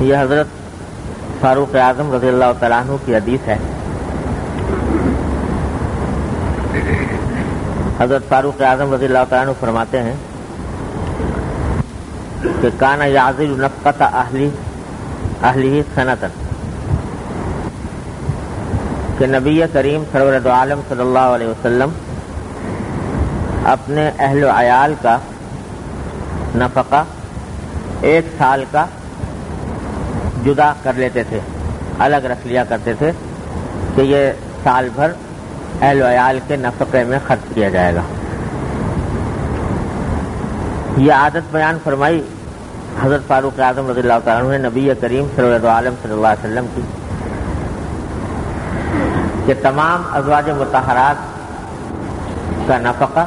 یہ حضرت فاروق اعظم رضی اللہ تعالیٰ عنہ کی حدیث ہے. حضرت فاروق اعظم رضی اللہ تعالیٰ عنہ فرماتے ہیں کہ کان یعزل نفقۃ اہلہ سنۃ، کہ نبی کریم سرور دو عالم صلی اللہ علیہ وسلم اپنے اہل و عیال کا نفقہ 1 سال کا جدا کر لیتے تھے، الگ رکھ لیا کرتے تھے کہ یہ سال بھر اہل و عیال کے نفقے میں خرچ کیا جائے گا. یہ عادت بیان فرمائی حضرت فاروق اعظم رضی اللہ تعالیٰ عنہ نے نبی کریم سرور دو عالم صلی اللہ علیہ وسلم کی کہ تمام ازواج مطہرات کا نفقہ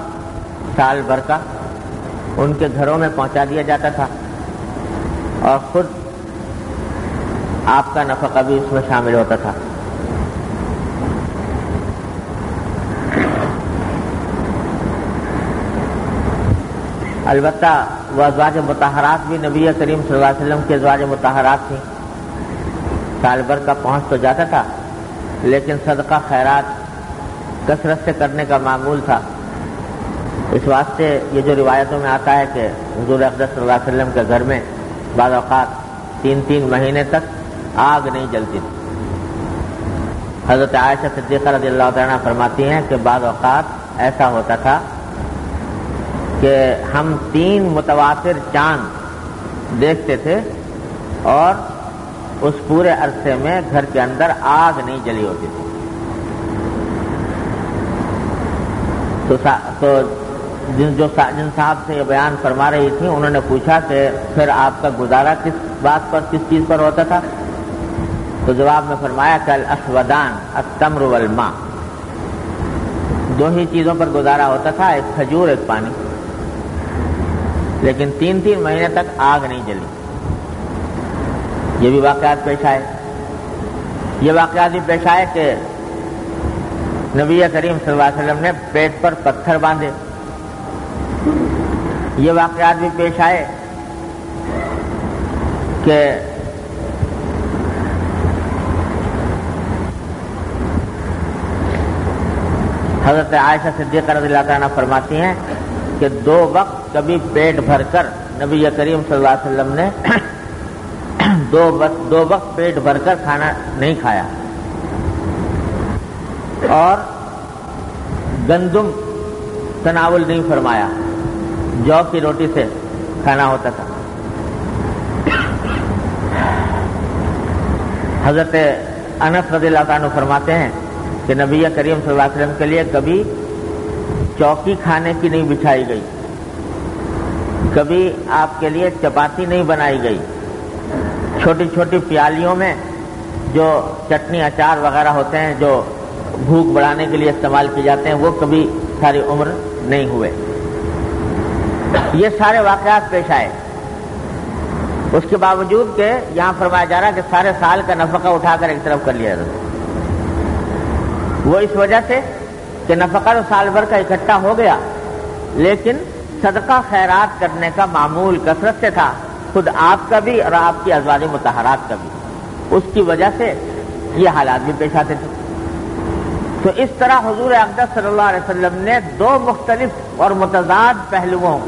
سال بھر کا ان کے گھروں میں پہنچا دیا جاتا تھا اور خود آپ کا نفقہ بھی اس میں شامل ہوتا تھا. البتہ وہ ازواج مطہرات بھی نبی کریم صلی اللہ علیہ وسلم کے ازواج مطہرات تھیں، سال بھر کا پہنچ تو جاتا تھا لیکن صدقہ خیرات کثرت سے کرنے کا معمول تھا. اس واسطے یہ جو روایتوں میں آتا ہے کہ حضور اقدس صلی اللہ علیہ وسلم کے گھر میں بعض اوقات 3 مہینے تک آگ نہیں جلتی تھی. حضرت عائشہ صدیقہ رضی اللہ تعالیٰ عنہ فرماتی ہیں کہ بعض اوقات ایسا ہوتا تھا کہ ہم 3 متواتر چاند دیکھتے تھے اور اس پورے عرصے میں گھر کے اندر آگ نہیں جلی ہوتی تھی. تو جن صاحب سے یہ بیان فرما رہی تھی انہوں نے پوچھا کہ پھر آپ کا گزارا کس بات پر، کس چیز پر ہوتا تھا؟ تو جواب میں فرمایا کہ الاسودان التمر والماء، 2 ہی چیزوں پر گزارا ہوتا تھا، ایک کھجور ایک پانی. لیکن 3 مہینے تک آگ نہیں جلی. یہ بھی واقعات پیش آئے. یہ واقعات بھی پیش آئے کہ نبی کریم صلی اللہ علیہ وسلم نے پیٹ پر پتھر باندھے. یہ واقعات بھی پیش آئے کہ حضرت عائشہ صدیقہ رضی اللہ عنہا فرماتی ہیں کہ 2 وقت کبھی پیٹ بھر کر نبی کریم صلی اللہ علیہ وسلم نے 2 وقت پیٹ بھر کر کھانا نہیں کھایا اور گندم تناول نہیں فرمایا، جو کی روٹی سے کھانا ہوتا تھا. حضرت انس رضی اللہ عنہ فرماتے ہیں کہ نبی کریم صلی اللہ علیہ وسلم کے لیے کبھی چوکی کھانے کی نہیں بچھائی گئی، کبھی آپ کے لیے چپاتی نہیں بنائی گئی. چھوٹی چھوٹی پیالیوں میں جو چٹنی اچار وغیرہ ہوتے ہیں جو بھوک بڑھانے کے لیے استعمال کیے جاتے ہیں وہ کبھی ساری عمر نہیں ہوئے. یہ سارے واقعات پیش آئے. اس کے باوجود کہ یہاں فرمایا جا رہا ہے کہ سارے سال کا نفقہ اٹھا کر ایک طرف کر لیا جاتا. وہ اس وجہ سے کہ نفقہ تو سال بھر کا اکٹھا ہو گیا لیکن صدقہ خیرات کرنے کا معمول کثرت سے تھا، خود آپ کا بھی اور آپ کی ازواج مطہرات کا بھی. اس کی وجہ سے یہ حالات بھی پیش آتے تھے. تو اس طرح حضور اقدس صلی اللہ علیہ وسلم نے 2 مختلف اور متضاد پہلوؤں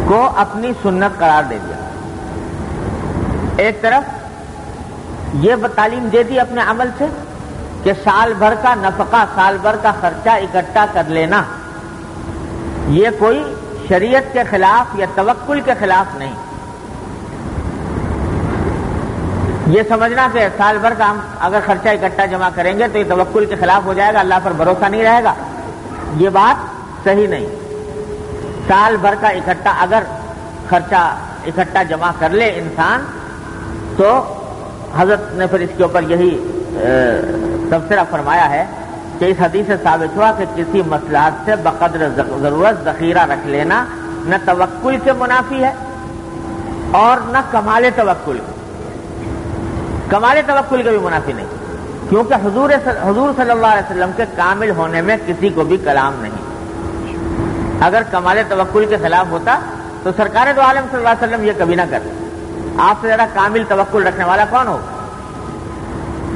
کو اپنی سنت قرار دے دیا. ایک طرف یہ تعلیم دے دی اپنے عمل سے کہ سال بھر کا نفقہ، سال بھر کا خرچہ اکٹھا کر لینا یہ کوئی شریعت کے خلاف یا توکل کے خلاف نہیں. یہ سمجھنا کہ سال بھر کا ہم اگر خرچہ اکٹھا جمع کریں گے تو یہ توکل کے خلاف ہو جائے گا، اللہ پر بھروسہ نہیں رہے گا، یہ بات صحیح نہیں. سال بھر کا اکٹھا اگر خرچہ اکٹھا جمع کر لے انسان تو حضرت نے پھر اس کے اوپر یہی تبصرہ فرمایا ہے کہ اس حدیث سے ثابت ہوا کہ کسی مصلحت سے بقدر ضرورت ذخیرہ رکھ لینا نہ توکل سے منافی ہے اور نہ کمال توکل کے. کمال توکل کا بھی منافی نہیں، کیونکہ حضور صلی اللہ علیہ وسلم کے کامل ہونے میں کسی کو بھی کلام نہیں. اگر کمال توکل کے خلاف ہوتا تو سرکار دو عالم صلی اللہ علیہ وسلم یہ کبھی نہ کرتے. آپ سے زیادہ کامل توکل رکھنے والا کون ہو؟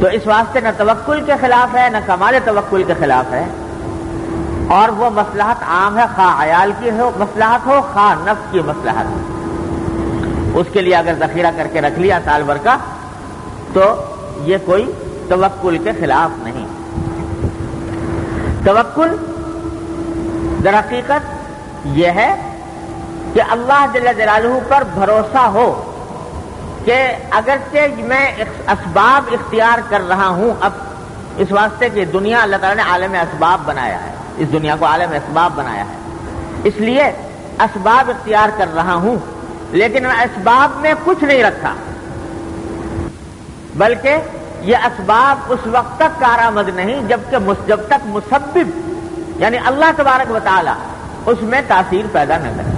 تو اس واسطے نہ توکل کے خلاف ہے نہ کمال توکل کے خلاف ہے، اور وہ مصلحت عام ہے، خواہ عیال کی ہو مصلحت ہو خواہ نفس کی مصلحت ہو۔ اس کے لیے اگر ذخیرہ کر کے رکھ لیا سال بھر کا تو یہ کوئی توکل کے خلاف نہیں۔ توکل در حقیقت یہ ہے کہ اللہ جل جلالہ پر بھروسہ ہو کہ اگرچہ میں اسباب اختیار کر رہا ہوں، اب اس واسطے کہ دنیا اللہ تعالیٰ نے عالم اسباب بنایا ہے، اس دنیا کو عالم اسباب بنایا ہے، اس لیے اسباب اختیار کر رہا ہوں، لیکن اسباب میں کچھ نہیں رکھا، بلکہ یہ اسباب اس وقت تک کارآمد نہیں جب تک مسبب یعنی اللہ تبارک و تعالی اس میں تاثیر پیدا نہ کرے۔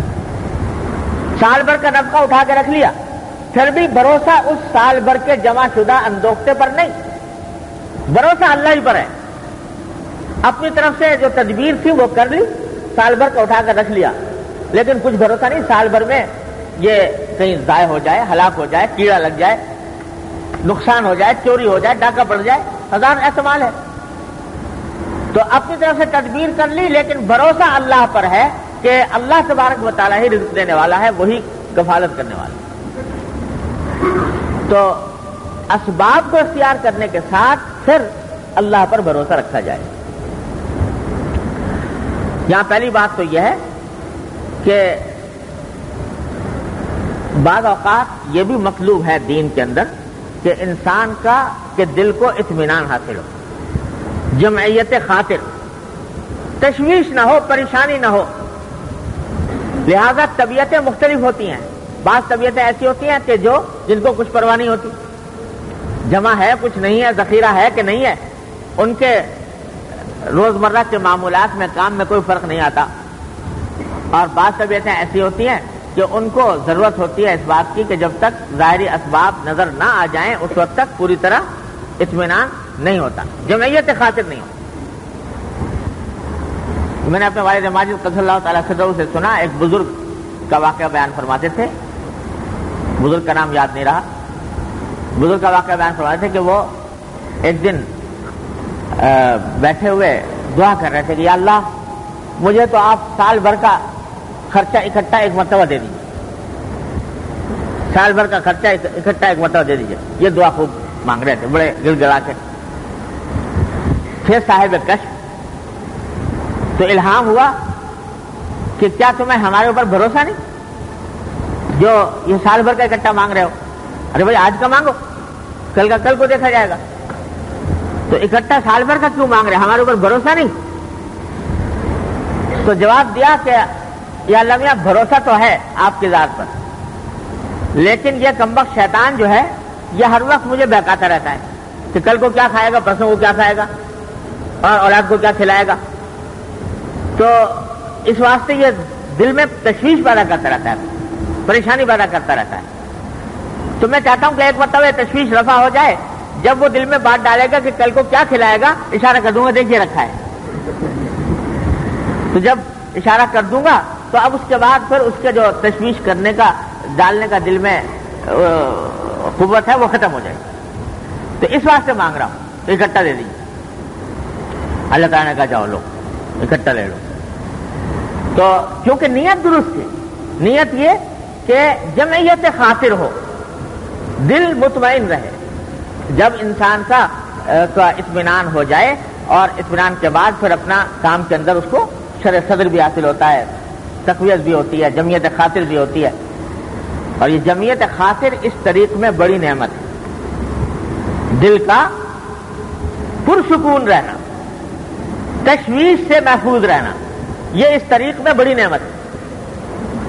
سال بھر کا نفقہ اٹھا کے رکھ لیا، پھر بھی بھروسہ اس سال بھر کے جمع شدہ اندوختے پر نہیں، بھروسہ اللہ ہی پر ہے۔ اپنی طرف سے جو تدبیر تھی وہ کر لی، سال بھر کا اٹھا کر رکھ لیا، لیکن کچھ بھروسہ نہیں سال بھر میں یہ کہیں ضائع ہو جائے، ہلاک ہو جائے، کیڑا لگ جائے، نقصان ہو جائے، چوری ہو جائے، ڈاکہ پڑ جائے، ہزار احتمال ہے۔ تو اپنی طرف سے تدبیر کر لی، لیکن بھروسہ اللہ پر ہے کہ اللہ تبارک و تعالیٰ ہی رزق دینے والا ہے، وہی کفالت کرنے والا ہے۔ تو اسباب کو اختیار کرنے کے ساتھ پھر اللہ پر بھروسہ رکھا جائے۔ یہاں پہلی بات تو یہ ہے کہ بعض اوقات یہ بھی مطلوب ہے دین کے اندر کہ انسان کا کہ دل کو اطمینان حاصل ہو، جمعیت خاطر، تشویش نہ ہو، پریشانی نہ ہو۔ لہذا طبیعتیں مختلف ہوتی ہیں، بعض طبیعتیں ایسی ہوتی ہیں کہ جن کو کچھ پرواہ نہیں ہوتی، جمع ہے کچھ نہیں ہے، ذخیرہ ہے کہ نہیں ہے، ان کے روزمرہ کے معمولات میں کام میں کوئی فرق نہیں آتا، اور بعض طبیعتیں ایسی ہوتی ہیں کہ ان کو ضرورت ہوتی ہے اس بات کی کہ جب تک ظاہری اسباب نظر نہ آ جائیں اس وقت تک پوری طرح اطمینان نہیں ہوتا، جمعیت خاطر نہیں ہوتا۔ میں نے اپنے والد ماجد قدس اللہ تعالیٰ صدرہ سے سنا، ایک بزرگ کا واقعہ بیان فرماتے تھے، بزرگ کا نام یاد نہیں رہا، بزرگ کا واقعہ بیان فرماتے تھے کہ وہ ایک دن بیٹھے ہوئے دعا کر رہے تھے کہ یا اللہ مجھے تو آپ سال بھر کا خرچہ اکٹھا ایک مرتبہ دے دیجیے، سال بھر کا خرچہ اکٹھا ایک مرتبہ دے دیجیے، یہ دعا خوب مانگ رہے تھے بڑے گڑ گڑا کے۔ پھر صاحب کشف تو الہام ہوا کہ کیا تمہیں ہمارے اوپر بھروسہ نہیں جو یہ سال بھر کا اکٹھا مانگ رہے ہو؟ ارے بھائی آج کا مانگو، کل کا کل کو دیکھا جائے گا، تو اکٹھا سال بھر کا کیوں مانگ رہے ہیں؟ ہمارے اوپر بھروسہ نہیں؟ تو جواب دیا کہ یا اللہ میاں بھروسہ تو ہے آپ کی ذات پر، لیکن یہ کمبخت شیطان جو ہے یہ ہر وقت مجھے بہکاتا رہتا ہے کہ کل کو کیا کھائے گا، پرسوں کو کیا کھائے گا، اور اولاد کو کیا کھلائے گا۔ تو اس واسطے یہ دل میں تشویش پیدا کرتا رہتا ہے، پریشانی پیدا کرتا رہتا ہے۔ تو میں چاہتا ہوں کہ ایک مرتبہ تشویش رفع ہو جائے، جب وہ دل میں بات ڈالے گا کہ کل کو کیا کھلائے گا، اشارہ کر دوں گا دیکھیے رکھا ہے، تو جب اشارہ کر دوں گا تو اب اس کے بعد پھر اس کے جو تشویش کرنے کا ڈالنے کا دل میں قوت ہے وہ ختم ہو جائے گی۔ تو اس واسطے مانگ رہا ہوں تو اکٹھا دے دیجیے۔ اللہ تعالیٰ نے کہا جاؤ لو اکٹھا لے لو۔ تو کیونکہ نیت درست ہے، نیت یہ کہ جمعیت خاطر ہو، دل مطمئن رہے۔ جب انسان کا اطمینان ہو جائے اور اطمینان کے بعد پھر اپنا کام کے اندر اس کو شرح صدر بھی حاصل ہوتا ہے، تقویت بھی ہوتی ہے، جمعیت خاطر بھی ہوتی ہے، اور یہ جمعیت خاطر اس طریق میں بڑی نعمت ہے۔ دل کا پرسکون رہنا، تشویش سے محفوظ رہنا، یہ اس طریق میں بڑی نعمت ہے۔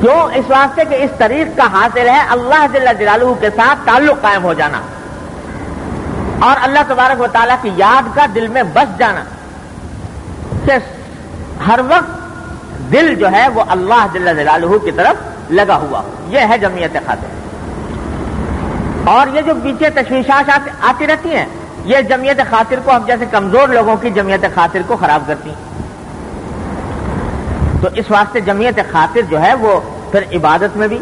کیوں؟ اس واسطے کہ اس طریق کا حاصل ہے اللہ جل جلالہ کے ساتھ تعلق قائم ہو جانا، اور اللہ تبارک و تعالیٰ کی یاد کا دل میں بس جانا، کہ ہر وقت دل جو ہے وہ اللہ جل جلالہ کی طرف لگا ہوا، یہ ہے جمعیت خاطر۔ اور یہ جو پیچھے تشویشات آتی رہتی ہیں، یہ جمعیت خاطر کو، ہم جیسے کمزور لوگوں کی جمعیت خاطر کو خراب کرتی ہیں۔ تو اس واسطے جمعیت خاطر جو ہے وہ پھر عبادت میں بھی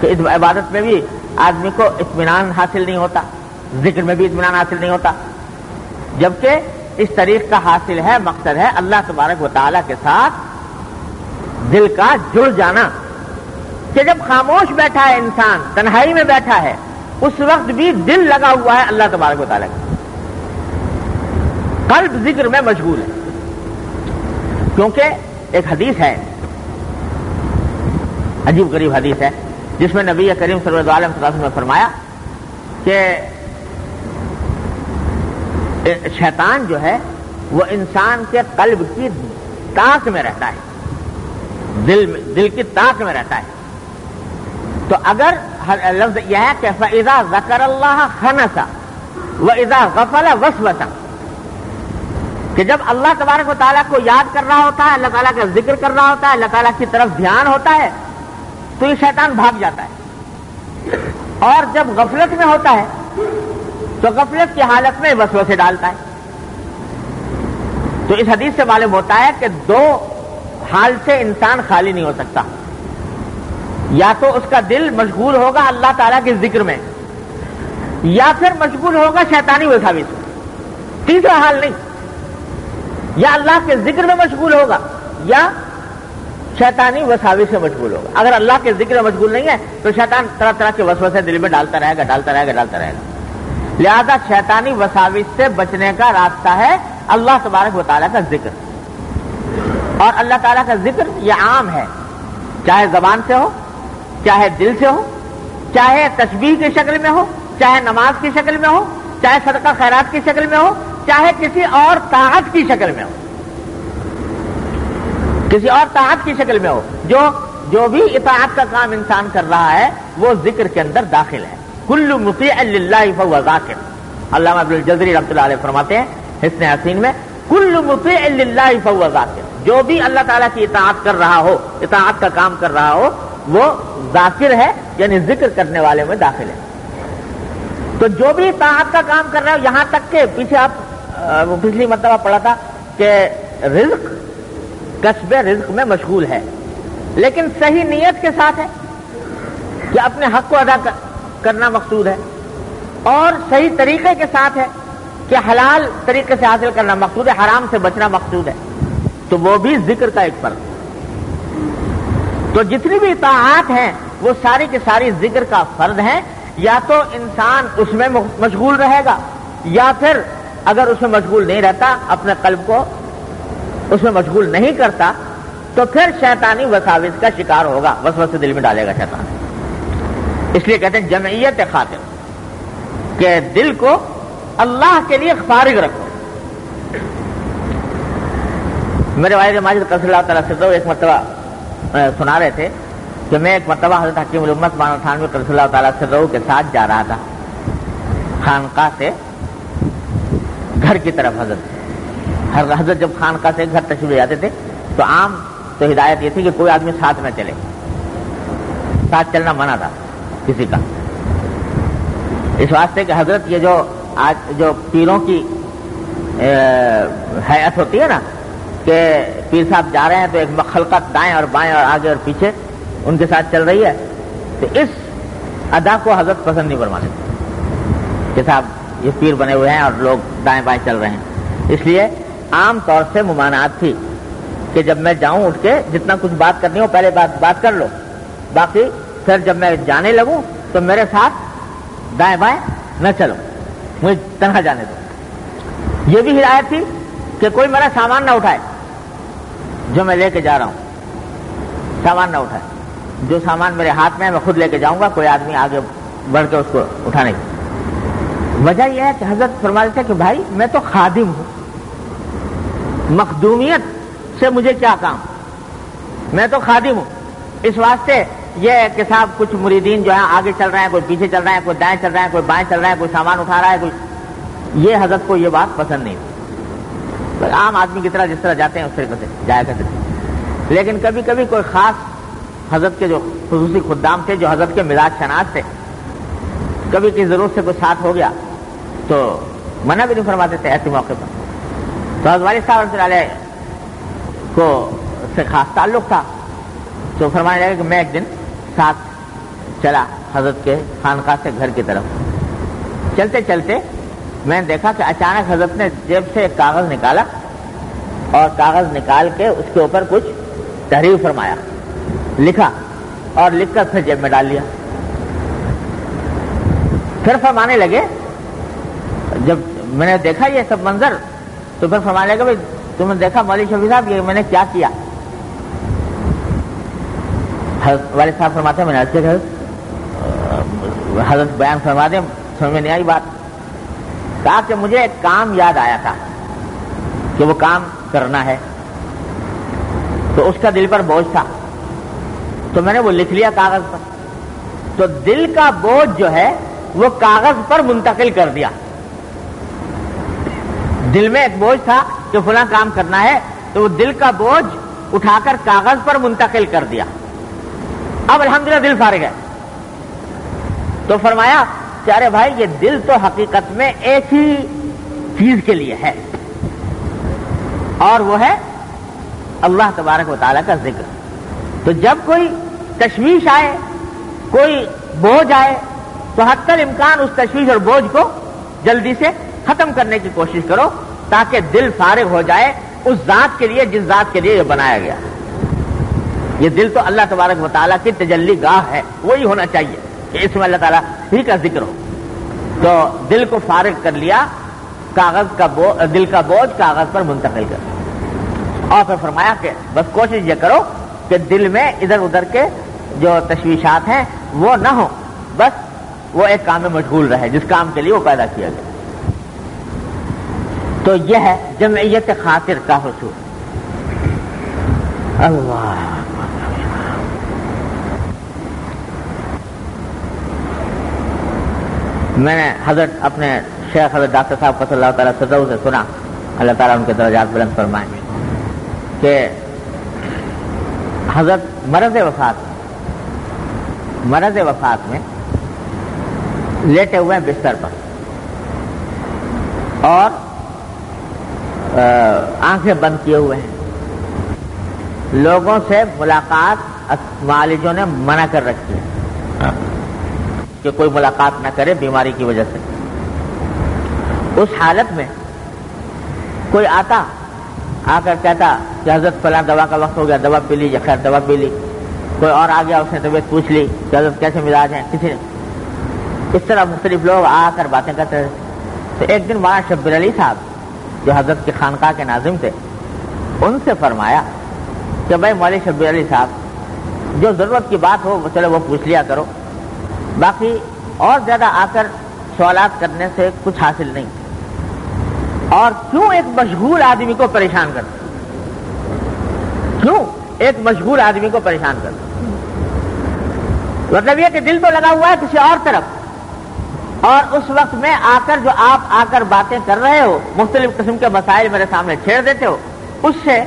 کہ اس عبادت میں بھی آدمی کو اطمینان حاصل نہیں ہوتا، ذکر میں بھی اطمینان حاصل نہیں ہوتا، جبکہ اس طریق کا حاصل ہے، مقصد ہے اللہ تبارک و تعالیٰ کے ساتھ دل کا جڑ جانا، کہ جب خاموش بیٹھا ہے انسان، تنہائی میں بیٹھا ہے، اس وقت بھی دل لگا ہوا ہے اللہ تبارک و تعالیٰ کا، قلب ذکر میں مشغول ہے۔ کیونکہ ایک حدیث ہے، عجیب غریب حدیث ہے، جس میں نبی کریم صلی اللہ علیہ وسلم نے فرمایا کہ شیطان جو ہے وہ انسان کے قلب کی تاک میں رہتا ہے، دل کی تاک میں رہتا ہے۔ تو اگر لفظ یہ ہے کہ فَإِذَا ذَكَرَ اللَّهَ خَنَسَ وَإِذَا غَفَلَ وَسْوَسَ، کہ جب اللہ تبارک و تعالیٰ کو یاد کر رہا ہوتا ہے، اللہ تعالیٰ کا ذکر کر رہا ہوتا ہے، اللہ تعالیٰ کی طرف دھیان ہوتا ہے، تو یہ شیطان بھاگ جاتا ہے، اور جب غفلت میں ہوتا ہے تو غفلت کی حالت میں وسوسے ڈالتا ہے۔ تو اس حدیث سے معلوم ہوتا ہے کہ دو حال سے انسان خالی نہیں ہو سکتا، یا تو اس کا دل مشغول ہوگا اللہ تعالیٰ کے ذکر میں، یا پھر مشغول ہوگا شیطانی وساوس میں، تیسرا حال نہیں، یا اللہ کے ذکر میں مشغول ہوگا یا شیطانی وساوس سے مشغول ہوگا۔ اگر اللہ کے ذکر میں مشغول نہیں ہے تو شیطان طرح طرح کے وسوسے دل میں ڈالتا رہے گا۔ لہذا شیطانی وساوس سے بچنے کا راستہ ہے اللہ تبارک و تعالیٰ کا ذکر، اور اللہ تعالیٰ کا ذکر یہ عام ہے، چاہے زبان سے ہو، چاہے دل سے ہو، چاہے تسبیح کی شکل میں ہو، چاہے نماز کی شکل میں ہو، چاہے صدقہ خیرات کی شکل میں ہو، چاہے کسی اور طاعت کی شکل میں ہو، کسی اور طاعت کی شکل میں ہو، جو بھی اطاعت کا کام انسان کر رہا ہے وہ ذکر کے اندر داخل ہے۔ کل مطیع للہ فہو ذاکر، علامہ ابن الجزری رحمۃ اللہ علیہ فرماتے ہیں حسن حسین میں، کل مطیع للہ فہو ذاکر، جو بھی اللہ تعالیٰ کی اطاعت کر رہا ہو، اطاعت کا کام کر رہا ہو، وہ ذاکر ہے، یعنی ذکر کرنے والے میں داخل ہے۔ تو جو بھی اطاعت کا کام کر رہا ہو، یہاں تک کہ پیچھے آپ پچھلی مرتبہ پڑھا تھا کہ رزق، کسب رزق میں مشغول ہے، لیکن صحیح نیت کے ساتھ ہے کہ اپنے حق کو ادا کرنا مقصود ہے، اور صحیح طریقے کے ساتھ ہے کہ حلال طریقے سے حاصل کرنا مقصود ہے، حرام سے بچنا مقصود ہے، تو وہ بھی ذکر کا ایک فرق۔ تو جتنی بھی اطاعات ہیں وہ ساری کی ساری ذکر کا فرض ہیں، یا تو انسان اس میں مشغول رہے گا، یا پھر اگر اس میں مشغول نہیں رہتا، اپنے قلب کو اس میں مشغول نہیں کرتا، تو پھر شیطانی وساوس کا شکار ہوگا، وسوسے دل میں ڈالے گا شیطان۔ اس لیے کہتے ہیں جمعیت خاطر، کہ دل کو اللہ کے لیے فارغ رکھو۔ میرے والد ماجد قصر اللہ تعالیٰ سے ایک مرتبہ سنا رہے تھے کہ میں ایک مرتبہ حضرت حکیم الامت مولانا تھانوی قصر اللہ تعالیٰ سے کے ساتھ جا رہا تھا خانقاہ سے گھر کی طرف۔ حضرت جب خانقاہ سے گھر تشریف لے جاتے تھے تو عام تو ہدایت یہ تھی کہ کوئی آدمی ساتھ نہ چلے، ساتھ چلنا منع تھا کسی کا، اس واسطے کہ حضرت یہ جو پیروں کی ہیئت ہوتی ہے نا، کہ پیر صاحب جا رہے ہیں تو ایک خلقت دائیں اور بائیں اور آگے اور پیچھے ان کے ساتھ چل رہی ہے، تو اس ادا کو حضرت پسند نہیں فرماتے کہ صاحب یہ پیر بنے ہوئے ہیں اور لوگ دائیں بائیں چل رہے ہیں۔ اس لیے عام طور سے ممانعت تھی کہ جب میں جاؤں اٹھ کے جتنا کچھ بات کرنی ہو پہلے بات کر لو، باقی پھر جب میں جانے لگوں تو میرے ساتھ دائیں بائیں نہ چلو، مجھے تنہا جانے دو۔ یہ بھی ہدایت تھی کہ کوئی میرا سامان نہ اٹھائے، جو میں لے کے جا رہا ہوں سامان نہ اٹھائے، جو سامان میرے ہاتھ میں ہے میں خود لے کے جاؤں گا، کوئی آدمی آگے بڑھ کے اس کو اٹھانے کی۔ وجہ یہ ہے کہ حضرت فرماتے تھے کہ بھائی میں تو خادم ہوں، مخدومیت سے مجھے کیا کام، میں تو خادم ہوں۔ اس واسطے یہ کہ صاحب کچھ مریدین جو ہیں آگے چل رہے ہیں، کوئی پیچھے چل رہے ہیں، کوئی دائیں چل رہے ہیں، کوئی بائیں چل رہے ہیں، کوئی سامان اٹھا رہا ہے، کوئی، یہ حضرت کو یہ بات پسند نہیں تھی۔ عام آدمی کی طرح جس طرح جاتے ہیں اس طریقے سے جایا کرتے تھے، لیکن کبھی کبھی کوئی خاص حضرت کے جو خصوصی خدام تھے جو حضرت کے مزاج شناس تھے، کبھی کی ضرورت سے کوئی ساتھ ہو گیا تو منع بھی نہیں فرماتے تھے ایسے موقع پر۔ تو حضرت والد صاحب رحمۃ اللہ علیہ کو سے خاص تعلق تھا، تو فرمانے لگے کہ میں ایک دن ساتھ چلا حضرت کے خانقاہ سے گھر کی طرف. چلتے چلتے میں نے دیکھا کہ اچانک حضرت نے جیب سے ایک کاغذ نکالا اور کاغذ نکال کے اس کے اوپر کچھ تحریر فرمایا, لکھا اور لکھ کر پھر جیب میں ڈال لیا. پھر فرمانے لگے, جب میں نے دیکھا یہ سب منظر تو پھر فرمانے لگے, بھائی تم نے دیکھا مولوی شفیع صاحب یہ میں نے کیا کیا؟ حضرت والد صاحب فرماتے ہیں میں نے عرض کیا حضرت بیان فرما دیں, سمجھ میں نہیں آئی بات. کہا کہ مجھے ایک کام یاد آیا تھا کہ وہ کام کرنا ہے, تو اس کا دل پر بوجھ تھا تو میں نے وہ لکھ لیا کاغذ پر. تو دل کا بوجھ جو ہے وہ کاغذ پر منتقل کر دیا. دل میں ایک بوجھ تھا کہ فلاں کام کرنا ہے, تو وہ دل کا بوجھ اٹھا کر کاغذ پر منتقل کر دیا. اب الحمدللہ دل فارغ ہے. تو فرمایا کہ ارے بھائی یہ دل تو حقیقت میں ایک ہی چیز کے لیے ہے, اور وہ ہے اللہ تبارک و تعالیٰ کا ذکر. تو جب کوئی تشویش آئے, کوئی بوجھ آئے, تو حتی الامکان اس تشویش اور بوجھ کو جلدی سے ختم کرنے کی کوشش کرو تاکہ دل فارغ ہو جائے اس ذات کے لیے جس ذات کے لیے یہ بنایا گیا. یہ دل تو اللہ تبارک و تعالیٰ کی تجلی گاہ ہے, وہی ہونا چاہیے کہ اس میں اللہ تعالیٰ ہی کا ذکر ہو. تو دل کو فارغ کر لیا, کاغذ کا دل کا بوجھ کاغذ پر منتقل کر دیا. اور پھر فرمایا کہ بس کوشش یہ کرو کہ دل میں ادھر ادھر کے جو تشویشات ہیں وہ نہ ہوں, بس وہ ایک کام میں مشغول رہے جس کام کے لیے وہ پیدا کیا گیا. تو یہ ہے جمعیت خاطر کا حصول. اللہ میں نے حضرت اپنے شیخ حضرت ڈاکٹر صاحب صلی اللہ تعالیٰ صدر سے سنا, اللہ تعالیٰ ان کے درجات بلند فرمائیں, کہ حضرت مرض وفات میں لیٹے ہوئے ہیں بستر پر اور آنکھیں بند کیے ہوئے ہیں. لوگوں سے ملاقات معالجوں نے منع کر رکھی ہے کہ کوئی ملاقات نہ کرے بیماری کی وجہ سے. اس حالت میں کوئی آ کر کہتا کہ حضرت فلاں دوا کا وقت ہو گیا, دوا پی لیجیے. خیر دوا پی لی. کوئی اور آ گیا, اس نے طبیعت پوچھ لی کہ حضرت کیسے مزاج ہیں, کسی نے اس طرح مختلف لوگ آ کر باتیں کرتے رہے. تو ایک دن مولانا شبیر علی صاحب جو حضرت کے خانقاہ کے ناظم تھے, ان سے فرمایا کہ بھائی مولوی شبیر علی صاحب جو ضرورت کی بات ہو چلو وہ پوچھ لیا کرو, باقی اور زیادہ آ کر سوالات کرنے سے کچھ حاصل نہیں. اور کیوں ایک مشغول آدمی کو پریشان کرتے, کیوں ایک مشغول آدمی کو پریشان کرتے؟ مطلب یہ کہ دل تو لگا ہوا ہے کسی اور طرف, اور اس وقت میں آ کر جو آپ آ کر باتیں کر رہے ہو, مختلف قسم کے مسائل میرے سامنے چھیڑ دیتے ہو, اس سے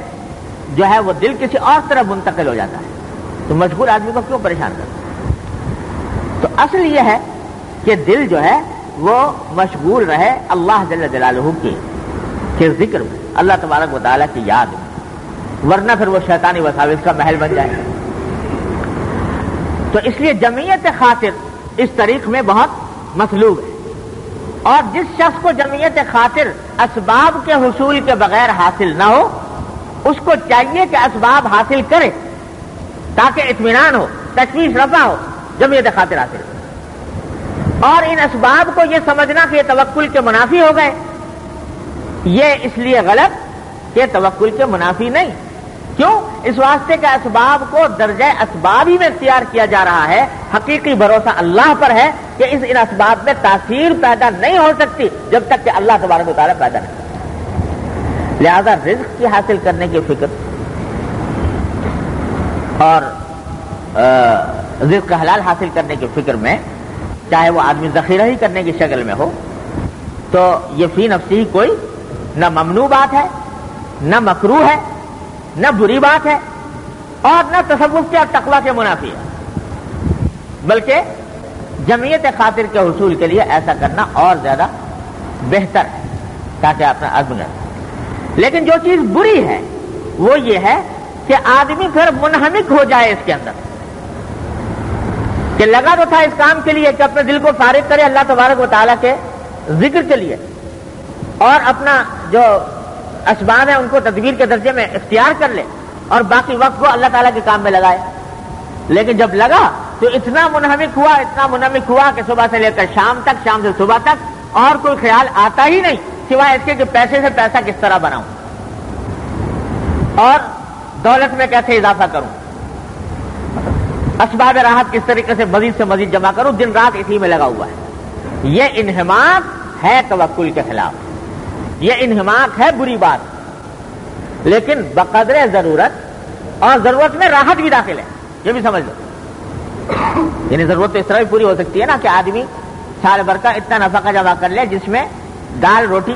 جو ہے وہ دل کسی اور طرف منتقل ہو جاتا ہے. تو مشغول آدمی کو کیوں پریشان کرتے؟ تو اصل یہ ہے کہ دل جو ہے وہ مشغول رہے اللہ جل جلالہ کے ذکر میں, اللہ تبارک و تعالیٰ کی یاد میں, ورنہ پھر وہ شیطانی وساوس کا محل بن جائے. تو اس لیے جمعیت خاطر اس طریق میں بہت مطلوب ہے. اور جس شخص کو جمعیت خاطر اسباب کے حصول کے بغیر حاصل نہ ہو, اس کو چاہیے کہ اسباب حاصل کرے تاکہ اطمینان ہو, تشویش رفع ہو, جمعیت خاطر حاصل ہو. اور ان اسباب کو یہ سمجھنا کہ یہ توکل کے منافی ہو گئے, یہ اس لیے غلط کہ توکل کے منافی نہیں. کیوں؟ اس واسطے کہ اسباب کو درجہ اسباب ہی میں اختیار کیا جا رہا ہے. حقیقی بھروسہ اللہ پر ہے کہ ان اسباب میں تاثیر پیدا نہیں ہو سکتی جب تک کہ اللہ تبارک و تعالیٰ پیدا نہیں کرتا. لہذا رزق کی حاصل کرنے کی فکر اور رزق حلال حاصل کرنے کی فکر میں, چاہے وہ آدمی ذخیرہ ہی کرنے کی شکل میں ہو, تو یہ فی نفسی کوئی نہ ممنوع بات ہے, نہ مکروہ ہے, نہ بری بات ہے, اور نہ تصوف کے اور تقویٰ کے منافی ہے. بلکہ جمعیت خاطر کے حصول کے لیے ایسا کرنا اور زیادہ بہتر ہے تاکہ اپنا عزم کرے. لیکن جو چیز بری ہے وہ یہ ہے کہ آدمی پھر منہمک ہو جائے اس کے اندر, کہ لگا تو تھا اس کام کے لیے کہ اپنے دل کو فارغ کرے اللہ تبارک و تعالیٰ کے ذکر کے لیے اور اپنا جو اسباب ہیں ان کو تدبیر کے درجے میں اختیار کر لے اور باقی وقت کو اللہ تعالیٰ کے کام میں لگائے. لیکن جب لگا تو اتنا منہمک ہوا کہ صبح سے لے کر شام تک، شام سے صبح تک اور کوئی خیال آتا ہی نہیں سوائے اس کے کہ پیسے سے پیسہ کس طرح بناؤں اور دولت میں کیسے اضافہ کروں، اسباب راحت کس طریقے سے مزید جمع کروں. دن رات اسی میں لگا ہوا ہے. یہ انہماک ہے توکل کے خلاف، یہ انہماک ہے بری بات. لیکن بقدر ضرورت، اور ضرورت میں راحت بھی داخل ہے، یہ بھی سمجھ لو. یعنی ضرورت تو اس طرح بھی پوری ہو سکتی ہے نا کہ آدمی سال بھر کا اتنا نفقہ جمع کر لے جس میں دال روٹی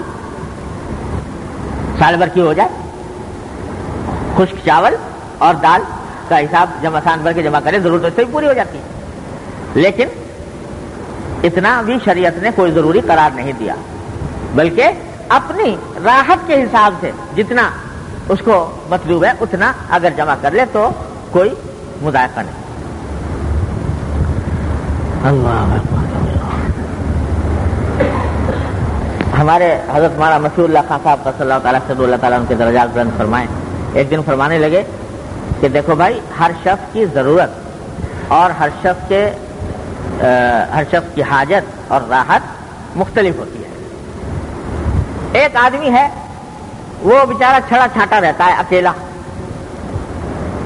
سال بھر کی ہو جائے، خشک چاول اور دال کا حساب سال بھر کے جمع کرے، ضرورت اس سے بھی پوری ہو جاتی ہے. لیکن اتنا بھی شریعت نے کوئی ضروری قرار نہیں دیا، بلکہ اپنی راحت کے حساب سے جتنا اس کو مطلوب ہے اتنا اگر جمع کر لے تو کوئی مذائقہ نہیں. اللہ ہمارے حضرت مولانا مسیح اللہ خان صاحب صلی اللہ تعالیٰ سے اللہ تعالیٰ ان کے درجات بلند فرمائیں، ایک دن فرمانے لگے کہ دیکھو بھائی، ہر شخص کی ضرورت اور ہر شخص کی حاجت اور راحت مختلف ہوتی ہے. ایک آدمی ہے وہ بیچارہ چھڑا چھانٹا رہتا ہے اکیلا،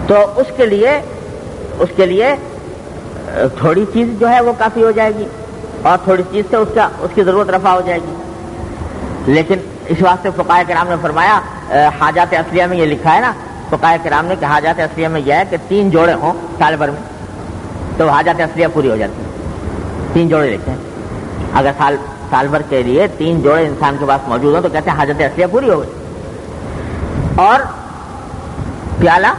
تو اس کے لیے تھوڑی چیز جو ہے وہ کافی ہو جائے گی اور تھوڑی چیز سے اس کی ضرورت رفع ہو جائے گی. لیکن اس واسطے فقہاء کرام نے فرمایا، حاجات اصلیہ میں یہ لکھا ہے نا فقہاء کرام نے کہ حاجات اصلیہ میں یہ ہے کہ 3 جوڑے ہوں سال بھر میں تو حاجات اصلیہ پوری ہو جاتی ہیں. 3 جوڑے لکھتے ہیں، اگر سال بھر کے لیے 3 جوڑے انسان کے پاس موجود ہوں تو کہتے ہیں حاجت اصلیہ پوری ہو گئی. اور پیالہ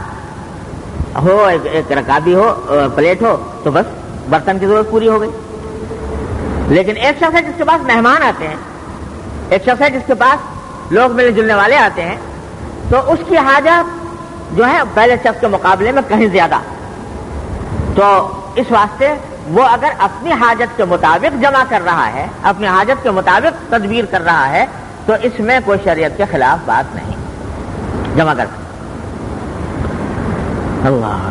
ہو، ایک رکابی ہو، پلیٹ ہو تو بس برتن کی ضرورت پوری ہو گئی. لیکن ایک شخص ہے جس کے پاس مہمان آتے ہیں، ایک شخص ہے جس کے پاس لوگ ملنے جلنے والے آتے ہیں، تو اس کی حاجت جو ہے پہلے شخص کے مقابلے میں کہیں زیادہ. تو اس واسطے وہ اگر اپنی حاجت کے مطابق جمع کر رہا ہے، اپنی حاجت کے مطابق تدبیر کر رہا ہے تو اس میں کوئی شریعت کے خلاف بات نہیں. جمع کر اللہ.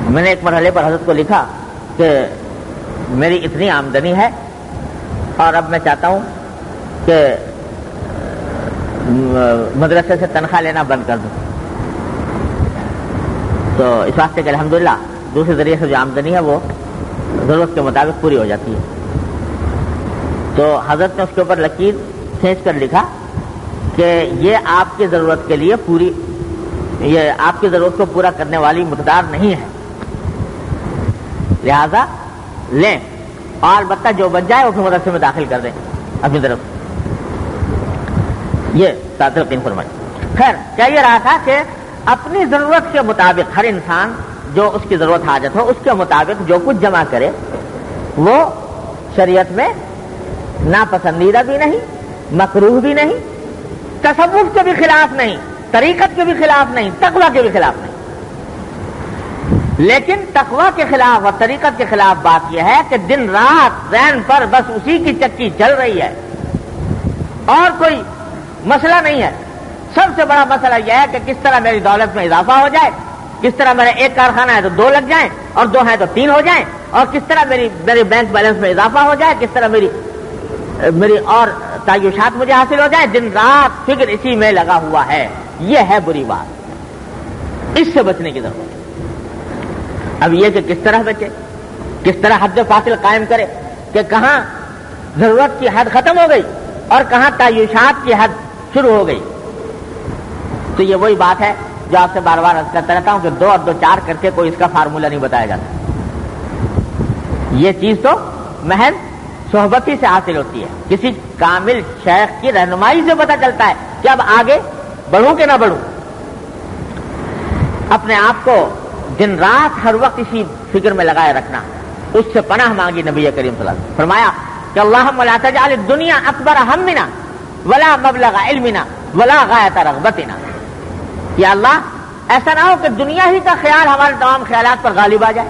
میں نے ایک مرحلے پر حضرت کو لکھا کہ میری اتنی آمدنی ہے اور اب میں چاہتا ہوں کہ مدرسے سے تنخواہ لینا بند کر دوں. تو اس واسطے کہ الحمدللہ دوسرے ذریعے سے جو آمدنی ہے وہ ضرورت کے مطابق پوری ہو جاتی ہے. تو حضرت نے اس کے اوپر لکیر کھینچ کر لکھا کہ یہ آپ کی ضرورت کے لیے یہ آپ کی ضرورت کو پورا کرنے والی مقدار نہیں ہے، لہذا لیں اور البتہ جو بچ جائے وہ مدرسے میں داخل کر دیں اپنی طرف. یہ تلقین فرمائی. خیر کیا یہ رہا تھا کہ اپنی ضرورت کے مطابق ہر انسان جو اس کی ضرورت حاجت ہو اس کے مطابق جو کچھ جمع کرے وہ شریعت میں ناپسندیدہ بھی نہیں، مکروہ بھی نہیں، تصوف کے بھی خلاف نہیں، طریقت کے بھی خلاف نہیں، تقویٰ کے بھی خلاف نہیں. لیکن تقویٰ کے خلاف اور طریقت کے خلاف بات یہ ہے کہ دن رات ذہن پر بس اسی کی چکی چل رہی ہے اور کوئی مسئلہ نہیں ہے. سب سے بڑا مسئلہ یہ ہے کہ کس طرح میری دولت میں اضافہ ہو جائے، کس طرح میرا ایک کارخانہ ہے تو 2 لگ جائیں اور 2 ہیں تو 3 ہو جائیں، اور کس طرح میری بینک بیلنس میں اضافہ ہو جائے، کس طرح میری اور تعیشات مجھے حاصل ہو جائے. دن رات فکر اسی میں لگا ہوا ہے. یہ ہے بری بات، اس سے بچنے کی ضرورت. اب یہ کہ کس طرح بچے، کس طرح حد فاصل قائم کرے کہ کہاں ضرورت کی حد ختم ہو گئی اور کہاں تعیشات کی حد شروع ہو گئی. تو یہ وہی بات ہے جو آپ سے بار بار عرض کرتا رہتا ہوں کہ 2 اور 2 4 کر کے کوئی اس کا فارمولہ نہیں بتایا جاتا. یہ چیز تو محض صحبت ہی سے حاصل ہوتی ہے، کسی کامل شیخ کی رہنمائی سے پتہ چلتا ہے کہ اب آگے بڑھوں کہ نہ بڑھوں. اپنے آپ کو دن رات ہر وقت اسی فکر میں لگائے رکھنا، اس سے پناہ مانگی نبی کریم صلی اللہ علیہ وسلم. فرمایا کہ اللہم لا تجعل الدنیا اکبر ہمنا ولا مبلغ علمنا ولا غایۃ رغبتنا. یا اللہ ایسا نہ ہو کہ دنیا ہی کا خیال ہمارے تمام خیالات پر غالب آ جائے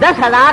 10,000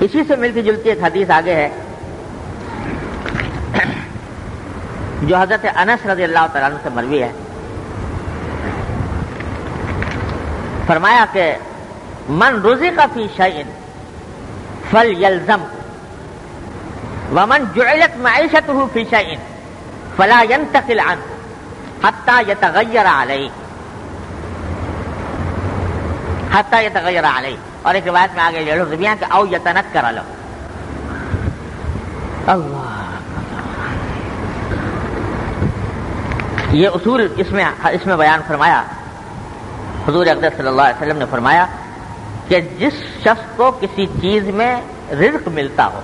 اسی سے ملتی جلتی ایک حدیث آگے ہے جو حضرت انس رضی اللہ تعالیٰ عنہ سے مروی ہے. فرمایا کہ من رزق فی شیء فلیلزم ومن جعلت معیشته فی شیء فلا ينتقل عنه حتی یتغیر علیہ اور ایک روایت میں آگے لفظ بھی ہے کہ او یتنکر له. اللہ یہ اصول اس میں بیان فرمایا. حضور اقدس صلی اللہ علیہ وسلم نے فرمایا کہ جس شخص کو کسی چیز میں رزق ملتا ہو،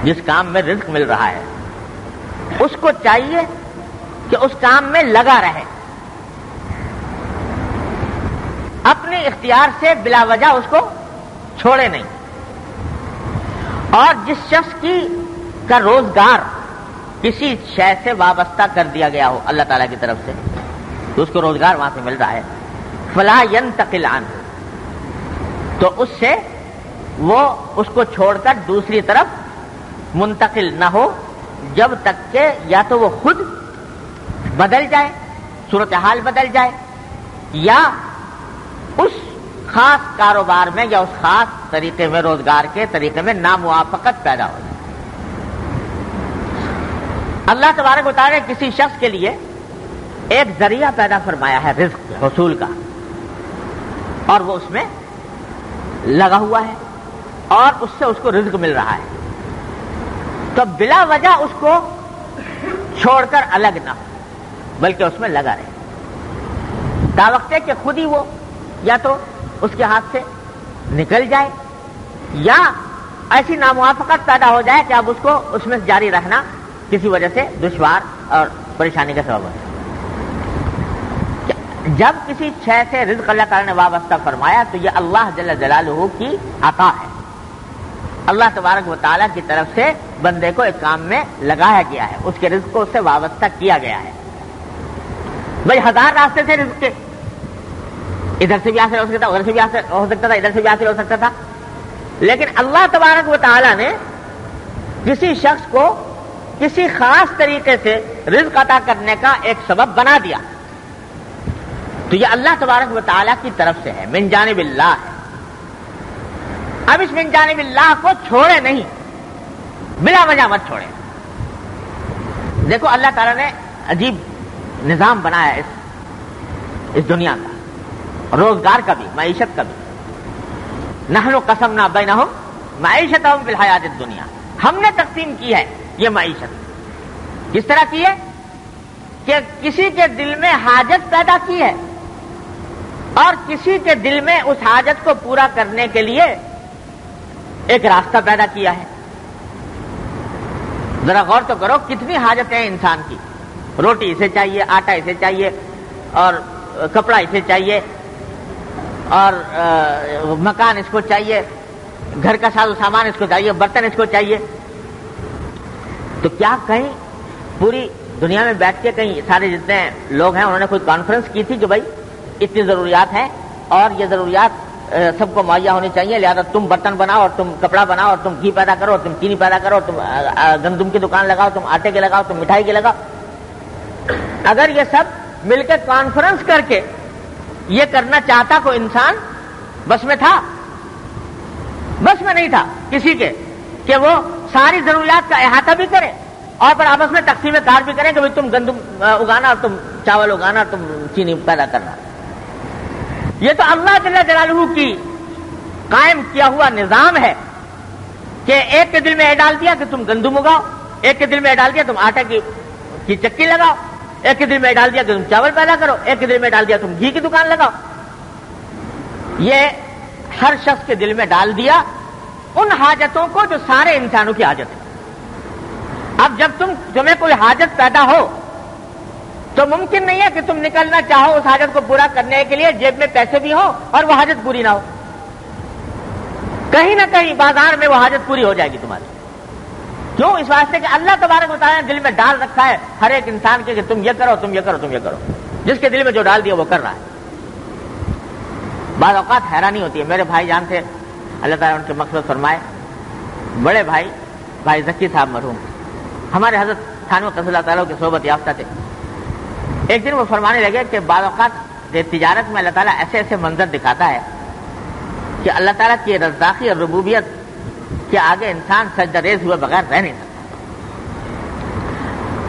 جس کام میں رزق مل رہا ہے، اس کو چاہیے کہ اس کام میں لگا رہے، اپنے اختیار سے بلا وجہ اس کو چھوڑے نہیں. اور جس شخص کا روزگار کسی شے سے وابستہ کر دیا گیا ہو اللہ تعالیٰ کی طرف سے، تو اس کو روزگار وہاں سے مل رہا ہے، فلا ينتقل عنہ، تو اس سے وہ اس کو چھوڑ کر دوسری طرف منتقل نہ ہو جب تک کہ یا تو وہ خود بدل جائے، صورتحال بدل جائے، یا اس خاص کاروبار میں یا اس خاص طریقے میں، روزگار کے طریقے میں ناموافقت پیدا ہو جائے. اللہ تبارک و تعالیٰ نے کسی شخص کے لیے ایک ذریعہ پیدا فرمایا ہے رزق حصول کا، اور وہ اس میں لگا ہوا ہے اور اس سے اس کو رزق مل رہا ہے، تو بلا وجہ اس کو چھوڑ کر الگ نہ ہو بلکہ اس میں لگا رہے، داوقتے کہ خود ہی وہ یا تو اس کے ہاتھ سے نکل جائے یا ایسی ناموافقت پیدا ہو جائے کہ اب اس کو اس میں جاری رکھنا کسی وجہ سے دشوار اور پریشانی کا سبب ہے. جب کسی شے سے رزق اللہ تعالیٰ نے وابستہ فرمایا تو یہ اللہ جل جلالہ کی عطا ہے، اللہ تبارک و تعالیٰ کی طرف سے بندے کو ایک کام میں لگایا گیا ہے، اس کے رزق کو اس سے وابستہ کیا گیا ہے. بھائی ہزار راستے تھے رزق کے، ادھر سے بھی حاصل ہو سکتا تھا، ادھر سے بھی حاصل ہو سکتا تھا، ادھر سے بھی حاصل ہو سکتا تھا، لیکن اللہ تبارک و تعالیٰ نے کسی شخص کو کسی خاص طریقے سے رزق عطا کرنے کا ایک سبب بنا دیا، تو یہ اللہ تبارک و تعالیٰ کی طرف سے ہے، من جانب اللہ ہے. اب اس من جانب اللہ کو چھوڑے نہیں، بلا وجہ مت چھوڑے. دیکھو اللہ تعالیٰ نے عجیب نظام بنایا اس دنیا کا، روزگار کا بھی، معیشت کا بھی. نحن قسمنا بینہم معیشتہم فی الحیات الدنیا، ہم نے تقسیم کی ہے یہ معیشت. کس طرح کی ہے کہ کسی کے دل میں حاجت پیدا کی ہے اور کسی کے دل میں اس حاجت کو پورا کرنے کے لیے ایک راستہ پیدا کیا ہے. ذرا غور تو کرو کتنی حاجتیں ہیں انسان کی، روٹی اسے چاہیے، آٹا اسے چاہیے، اور کپڑا اسے چاہیے، اور مکان اس کو چاہیے، گھر کا ساز و سامان اس کو چاہیے، برتن اس کو چاہیے. تو کیا کہیں پوری دنیا میں بیٹھ کے کہیں سارے جتنے لوگ ہیں انہوں نے کوئی کانفرنس کی تھی کہ بھائی اتنی ضروریات ہیں اور یہ ضروریات سب کو مہیا ہونی چاہیے، لہذا تم برتن بناؤ اور تم کپڑا بناؤ اور تم گھی پیدا کرو اور تم چینی پیدا کرو، تم گندم کی دکان لگاؤ، تم آٹے کے لگاؤ، تم مٹھائی کے لگاؤ. اگر یہ سب مل کے کانفرنس کر کے یہ کرنا چاہتا کوئی انسان، بس میں تھا؟ بس میں نہیں تھا کسی کے کہ وہ ساری ضروریات کا احاطہ بھی کرے اور پھر آپس میں تقسیم کار بھی کریں کہ بھائی تم گندم اگانا اور تم چاول اگانا اور تم چینی پیدا کرنا. یہ تو اللہ جل جلالہ کی قائم کیا ہوا نظام ہے کہ ایک کے دل میں یہ ڈال دیا کہ تم گندم اگاؤ، ایک کے دل میں یہ ڈال دیا تم آٹا کی چکی لگاؤ، ایک کے دل میں ڈال دیا کہ تم چاول پیدا کرو، ایک کے دل میں ڈال دیا تم گھی کی دکان لگاؤ. یہ ہر شخص کے دل میں ڈال دیا ان حاجتوں کو جو سارے انسانوں کی حاجت ہے. اب جب تمہیں کوئی حاجت پیدا ہو تو ممکن نہیں ہے کہ تم نکلنا چاہو اس حاجت کو پورا کرنے کے لیے جیب میں پیسے بھی ہوں اور وہ حاجت پوری نہ ہو. کہیں نہ کہیں بازار میں وہ حاجت پوری ہو جائے گی تمہاری. کیوں؟ اس واسطے کہ اللہ تبارک و تعالیٰ نے دل میں ڈال رکھا ہے ہر ایک انسان کے کہ تم یہ کرو، تم یہ کرو، تم یہ کرو. جس کے دل میں جو ڈال دیا وہ کر رہا ہے. بعض اوقات حیرانی ہوتی ہے. میرے بھائی جان تھے اللہ تعالیٰ ان کے مقصد فرمائے. بڑے بھائی ذکی صاحب مرحوم ہمارے حضرت تھانوی قدس اللہ تعالیٰ کے صحبت یافتہ تھے. ایک دن وہ فرمانے لگے کہ بعض اوقات تجارت میں اللہ تعالیٰ ایسے ایسے منظر دکھاتا ہے کہ اللہ تعالیٰ کی رزاقی اور ربوبیت کے آگے انسان سجدہ ریز ہوئے بغیر رہ نہیں سکتا.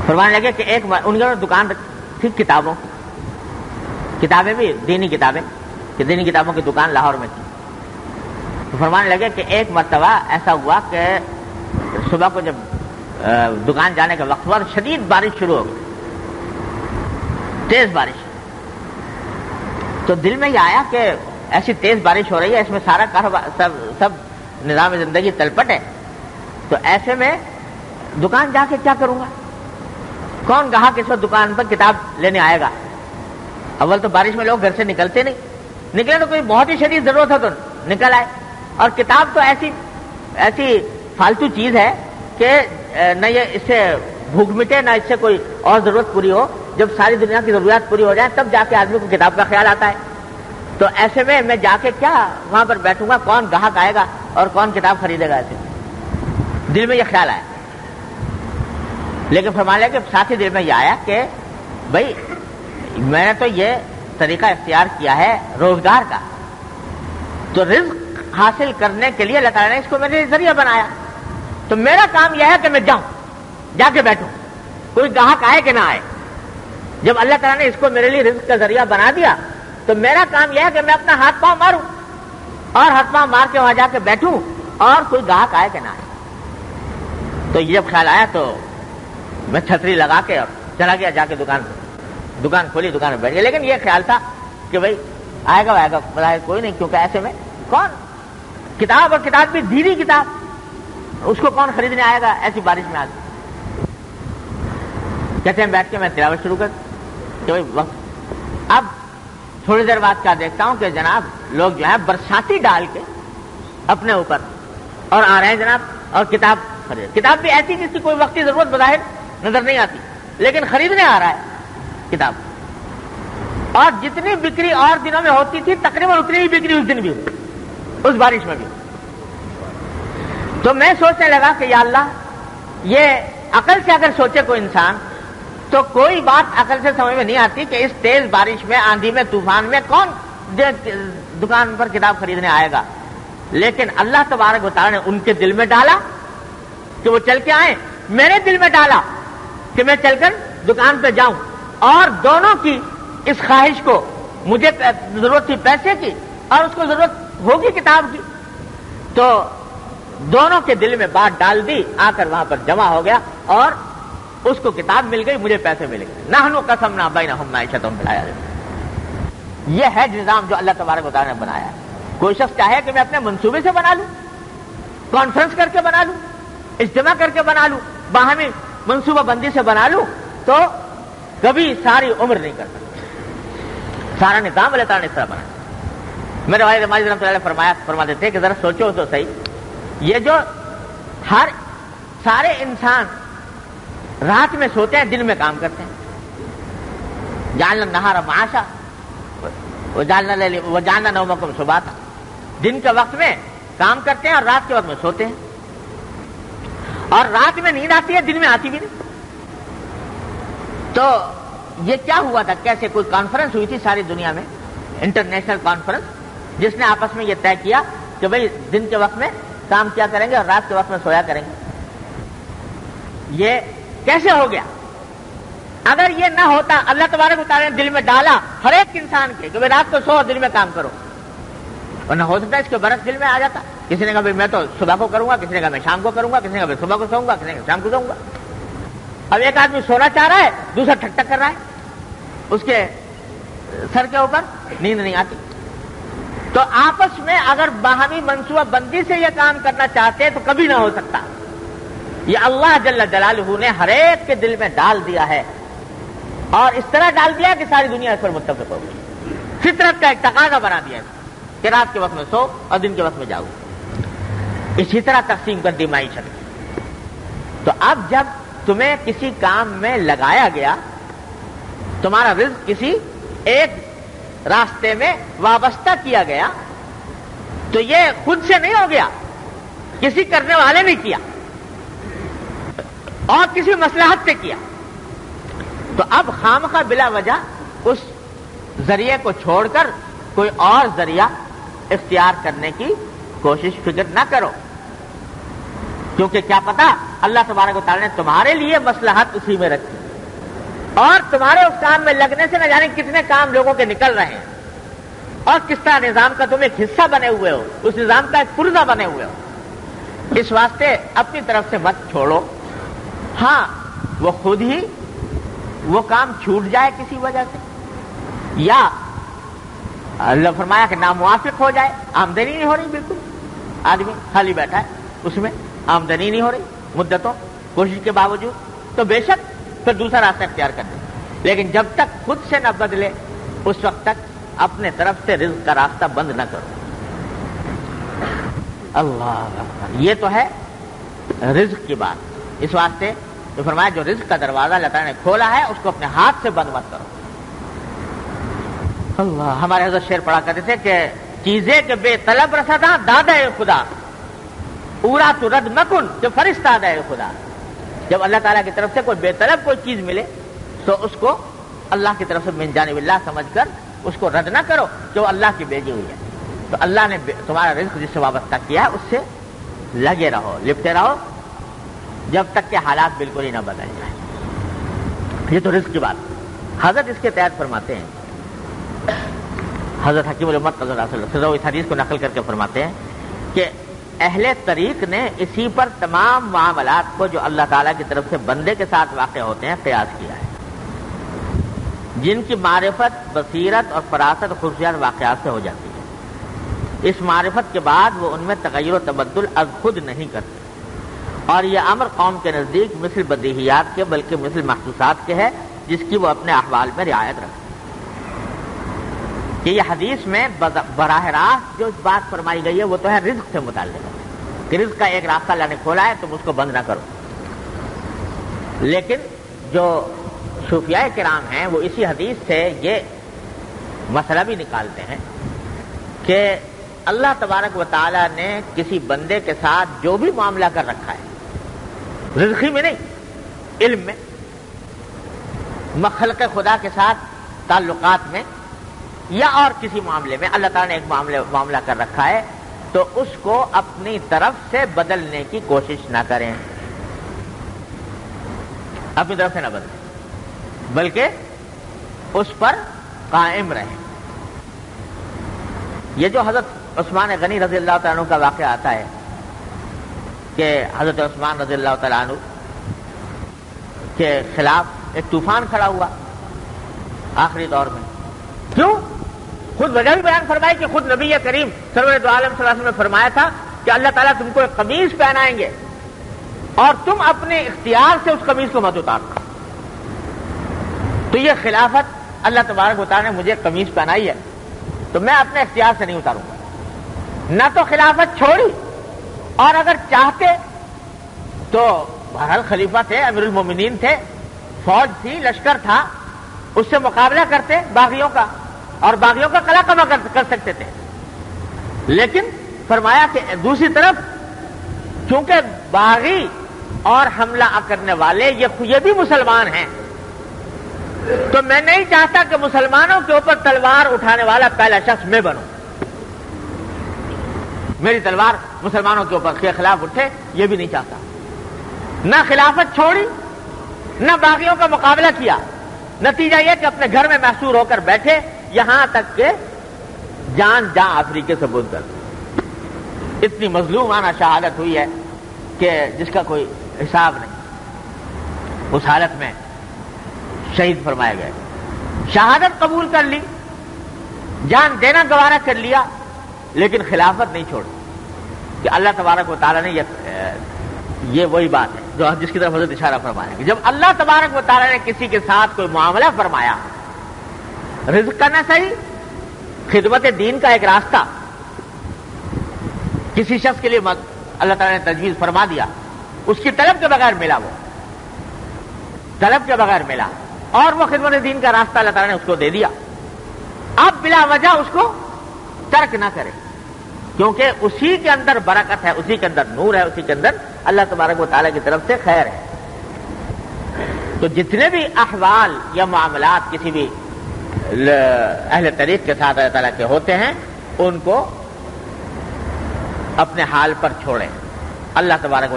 فرمانے لگے کہ ایک ان کی دکان تھی کتابیں بھی دینی کتابیں کہ دینی کتابوں کی دکان لاہور میں تھی. تو فرمانے لگے کہ ایک مرتبہ ایسا ہوا کہ صبح کو جب دکان جانے کا وقت ہوا شدید بارش شروع ہو گئی, تیز بارش. تو دل میں یہ آیا کہ ایسی تیز بارش ہو رہی ہے, اس میں سارا کاروبار سب نظام زندگی تلپٹ ہے, تو ایسے میں دکان جا کے کیا کروں گا؟ کون گاہک اس وقت دکان پر کتاب لینے آئے گا؟ اول تو بارش میں لوگ گھر سے نکلتے نہیں, نکلے تو کوئی بہت ہی شدید ضرورت ہے تو نکل آئے. اور کتاب تو ایسی فالتو چیز ہے کہ نہ یہ اس سے بھوک مٹے نہ اس سے کوئی اور ضرورت پوری ہو. جب ساری دنیا کی ضروریات پوری ہو جائیں تب جا کے آدمی کو کتاب کا خیال آتا ہے. تو ایسے میں جا کے کیا وہاں پر بیٹھوں گا, کون گاہک آئے گا اور کون کتاب خریدے گا؟ ایسے دل میں یہ خیال آیا. لیکن فرمانے لگے کہ ساتھ ہی دل میں یہ آیا کہ بھائی میں نے تو یہ طریقہ اختیار کیا ہے روزگار کا, تو رزق حاصل کرنے کے لیے اللہ تعالیٰ نے اس کو میرے ذریعہ بنایا. تو میرا کام یہ ہے کہ میں جاؤں, جا کے بیٹھوں, کوئی گاہک آئے کہ نہ آئے. جب اللہ تعالیٰ نے اس کو میرے لیے رزق کا ذریعہ بنا دیا تو میرا کام یہ ہے کہ میں اپنا ہاتھ پاؤں ماروں اور ہاتھ پاؤں مار کے وہاں جا کے بیٹھوں اور کوئی گاہک آئے کہ نہ آئے. تو یہ جب خیال آیا تو میں چھتری لگا کے اور چلا گیا جا کے دکان کھولی, دکان میں بیٹھ گیا. لیکن یہ خیال تھا کہ بھائی آئے گا بظاہر کوئی نہیں, کیونکہ ایسے میں کون کتاب, اور کتاب بھی دینی کتاب, اس کو کون خریدنے آئے گا ایسی بارش میں؟ آج کہتے ہیں بیٹھ کے میں تلاوت شروع کر کہ بھائی وقت. اب تھوڑی دیر بعد کیا دیکھتا ہوں کہ جناب لوگ جو ہے برساتی ڈال کے اپنے اوپر اور آ رہے ہیں جناب, اور کتاب خرید, کتاب بھی ایسی جس کی کوئی وقتی ضرورت بظاہر نظر نہیں آتی, لیکن خریدنے آ رہا ہے کتاب. اور جتنی بکری اور دنوں میں ہوتی تھی تقریباً اتنی ہی بکری اس دن بھی ہوئی, اس بارش میں بھی. تو میں سوچنے لگا کہ یا اللہ, یہ عقل سے اگر سوچے کوئی انسان تو کوئی بات عقل سے سمجھ میں نہیں آتی کہ اس تیز بارش میں, آندھی میں, طوفان میں کون دکان پر کتاب خریدنے آئے گا. لیکن اللہ تبارک و تعالیٰ نے ان کے دل میں ڈالا کہ وہ چل کے آئیں, میرے دل میں ڈالا کہ میں چل کر دکان پہ جاؤں, اور دونوں کی اس خواہش کو, مجھے ضرورت تھی پیسے کی اور اس کو ضرورت ہوگی کتاب کی, تو دونوں کے دل میں بات ڈال دی, آ کر وہاں پر جمع ہو گیا اور اس کو کتاب مل گئی, مجھے پیسے مل گئے. نحنو قسمنا بینہم معیشتہم فی الحیاۃ الدنیا. یہ ہے نظام جو اللہ تبارک و تعالیٰ نے بنایا ہے. کوئی شخص چاہے کہ میں اپنے منصوبے سے بنا لوں, کانفرنس کر کے بنا لوں, اجتماع کر کے بنا لوں, باہمی منصوبہ بندی سے بنا لوں, تو کبھی ساری عمر نہیں کر سکتا. سارا نظام اللہ تعالیٰ نے اس طرح بنا. میرے والد ماجد رحمۃ اللہ علیہ فرماتے تھے کہ ذرا سوچو تو صحیح, یہ جو سارے انسان رات میں سوتے ہیں, دن میں کام کرتے ہیں. جعلنا النہار معاشا وجعلنا نومکم سباتا. دن کے وقت میں کام کرتے ہیں اور رات کے وقت میں سوتے ہیں, اور رات میں نیند آتی ہے, دن میں آتی بھی نہیں. تو یہ کیا ہوا تھا, کیسے کوئی کانفرنس ہوئی تھی ساری دنیا میں, انٹرنیشنل کانفرنس, جس نے آپس میں یہ طے کیا کہ بھئی دن کے وقت میں کام کیا کریں گے اور رات کے وقت میں سویا کریں گے. یہ کیسے ہو گیا؟ اگر یہ نہ ہوتا, اللہ تبارک و تعالیٰ نے دل میں ڈالا ہر ایک انسان کے کہ رات کو سو اور دن میں کام کرو, ورنہ ہو سکتا ہے اس کے برعکس دل میں آ جاتا. کسی نے کہا بھائی میں تو صبح کو کروں گا, کسی نے کہا میں شام کو کروں گا, کسی نے کہا میں صبح کو سوؤں گا, کسی نے کہا شام کو سوؤں گا. اب ایک آدمی سونا چاہ رہا ہے, دوسرا ٹھک ٹھک کر رہا ہے, اس کے سر کے اوپر نیند نہیں آتی. تو آپس میں اگر باہمی منصوبہ بندی سے یہ کام کرنا چاہتے تو کبھی نہ ہو سکتا. یہ اللہ جل جلالہ نے ہر ایک کے دل میں ڈال دیا ہے, اور اس طرح ڈال دیا کہ ساری دنیا اس پر متفق ہو گئی. فطرت کا ایک تقاضا بنا دیا کہ رات کے وقت میں سو اور دن کے وقت میں جاؤ. اسی طرح تقسیم کر دی معیشت. تو اب جب تمہیں کسی کام میں لگایا گیا, تمہارا رزق کسی ایک راستے میں وابستہ کیا گیا, تو تو یہ خود سے نہیں ہو گیا، کسی کرنے والے نے کیا اور کسی مصلحت سے کیا، تو اب خامخواہ بلا وجہ اس ذریعے کو چھوڑ کر کوئی اور ذریعہ اختیار کرنے کی کوشش فکر نہ کرو، کیونکہ کیا پتا اللہ تبارک و تعالی نے تمہارے لیے مصلحت اسی میں رکھی، اور تمہارے اس کام میں لگنے سے نہ جانے کتنے کام لوگوں کے نکل رہے ہیں، اور کس طرح نظام کا تم ایک حصہ بنے ہوئے ہو، اس نظام کا ایک پرزہ بنے ہوئے ہو۔ اس واسطے اپنی طرف سے مت چھوڑو، ہاں وہ خود ہی وہ کام چھوٹ جائے کسی وجہ سے، یا اللہ فرمایا کہ ناموافق ہو جائے، آمدنی نہیں ہو رہی، بالکل آدمی خالی بیٹھا ہے، اس میں آمدنی نہیں ہو رہی مدتوں کوشش کے باوجود، تو بے شک پھر دوسرا راستہ اختیار کر دیں، لیکن جب تک خود سے نہ بدلے اس وقت تک اپنے طرف سے رزق کا راستہ بند نہ کرو۔ اللہ اکبر، یہ تو ہے رزق کی بات۔ اس واسطے تو فرمایا جو رزق کا دروازہ اللہ تعالیٰ نے کھولا ہے اس کو اپنے ہاتھ سے بند مت کرو۔ اللہ، ہمارے حضرت شعر پڑھا کرتے تھے کہ چیزیں کے بے طلب رسدا دادا خدا، اورا تو رد مکن کہ فرشتہ دے خدا۔ جب اللہ تعالیٰ کی طرف سے کوئی بے طلب کوئی چیز ملے تو اس کو اللہ کی طرف سے من جانب اللہ سمجھ کر اس کو رد نہ کرو کہ وہ اللہ کی بھیجی ہوئی ہے۔ تو اللہ نے تمہارا رزق جس سے وابستہ کیا ہے اس سے لگے رہو، لپٹے رہو، جب تک کہ حالات بالکل ہی نہ بدل جائیں۔ یہ تو رزق کی بات۔ حضرت اس کے تحت فرماتے ہیں، حضرت حکیم الامت قضا رسول اللہ اس حدیث کو نقل کر کے فرماتے ہیں کہ اہل طریق نے اسی پر تمام معاملات کو جو اللہ تعالیٰ کی طرف سے بندے کے ساتھ واقع ہوتے ہیں قیاس کیا ہے، جن کی معرفت، بصیرت اور فراست خصوصیات واقعات سے ہو جاتی ہے۔ اس معرفت کے بعد وہ ان میں تغیر و تبدل از خود نہیں کرتے، اور یہ امر قوم کے نزدیک مثل بدیہیات کے بلکہ مثل محسوسات کے ہے جس کی وہ اپنے احوال میں رعایت رکھتے ہیں۔ کہ یہ حدیث میں براہ راست جو بات فرمائی گئی ہے وہ تو ہے رزق سے متعلق، کہ رزق کا ایک راستہ اللہ نے کھولا ہے تم اس کو بند نہ کرو، لیکن جو صوفیاء کرام ہیں وہ اسی حدیث سے یہ مسئلہ بھی نکالتے ہیں کہ اللہ تبارک و تعالی نے کسی بندے کے ساتھ جو بھی معاملہ کر رکھا ہے، رزقی میں نہیں، علم میں، مخلوق خدا کے ساتھ تعلقات میں یا اور کسی معاملے میں اللہ تعالیٰ نے ایک معاملہ کر رکھا ہے، تو اس کو اپنی طرف سے بدلنے کی کوشش نہ کریں، اپنی طرف سے نہ بدلیں، بلکہ اس پر قائم رہیں۔ یہ جو حضرت عثمان غنی رضی اللہ تعالیٰ عنہ کا واقعہ آتا ہے کہ حضرت عثمان رضی اللہ تعالیٰ عنہ کے خلاف ایک طوفان کھڑا ہوا آخری دور میں، کیوں؟ خود وجہ بھی بیان فرمائی کہ خود نبی کریم سرور دو عالم صلی اللہ علیہ وسلم نے فرمایا تھا کہ اللہ تعالیٰ تم کو ایک قمیص پہنائیں گے اور تم اپنے اختیار سے اس قمیص کو مت اتارنا۔ تو یہ خلافت اللہ تبارک و تعالیٰ نے مجھے قمیص پہنائی ہے تو میں اپنے اختیار سے نہیں اتاروں گا، نہ تو خلافت چھوڑی، اور اگر چاہتے تو بہرحال خلیفہ تھے، امیر المومنین تھے، فوج تھی، لشکر تھا، اس سے مقابلہ کرتے باغیوں کا، اور باغیوں کا قلع کما کر سکتے تھے، لیکن فرمایا کہ دوسری طرف چونکہ باغی اور حملہ کرنے والے یہ بھی مسلمان ہیں، تو میں نہیں چاہتا کہ مسلمانوں کے اوپر تلوار اٹھانے والا پہلا شخص میں بنوں، میری تلوار مسلمانوں کے اوپر کے خلاف اٹھے، یہ بھی نہیں چاہتا۔ نہ خلافت چھوڑی، نہ باغیوں کا مقابلہ کیا، نتیجہ یہ کہ اپنے گھر میں محصور ہو کر بیٹھے، یہاں تک کہ جان افریقے سے بود کر اتنی مظلومانہ شہادت ہوئی ہے کہ جس کا کوئی حساب نہیں، اس حالت میں شہید فرمائے گئے، شہادت قبول کر لی، جان دینا گوارا کر لیا، لیکن خلافت نہیں چھوڑی، کہ اللہ تبارک و تعالیٰ نے یہ وہی بات ہے جو جس کی طرف حضرت اشارہ فرمایا کہ جب اللہ تبارک و تعالیٰ نے کسی کے ساتھ کوئی معاملہ فرمایا، رزق کرنا صحیح، خدمت دین کا ایک راستہ کسی شخص کے لیے اللہ تعالیٰ نے تجویز فرما دیا، اس کی طلب کے بغیر ملا، وہ طلب کے بغیر ملا، اور وہ خدمت دین کا راستہ اللہ تعالیٰ نے اس کو دے دیا، اب بلا وجہ اس کو ترک نہ کرے، کیونکہ اسی کے اندر برکت ہے، اسی کے اندر نور ہے، اسی کے اندر اللہ تبارک و تعالیٰ کی طرف سے خیر ہے۔ تو جتنے بھی احوال یا معاملات کسی بھی اہل طریق کے ساتھ اللہ تعالیٰ کے ہوتے ہیں، ان کو اپنے حال پر چھوڑیں، اللہ تبارک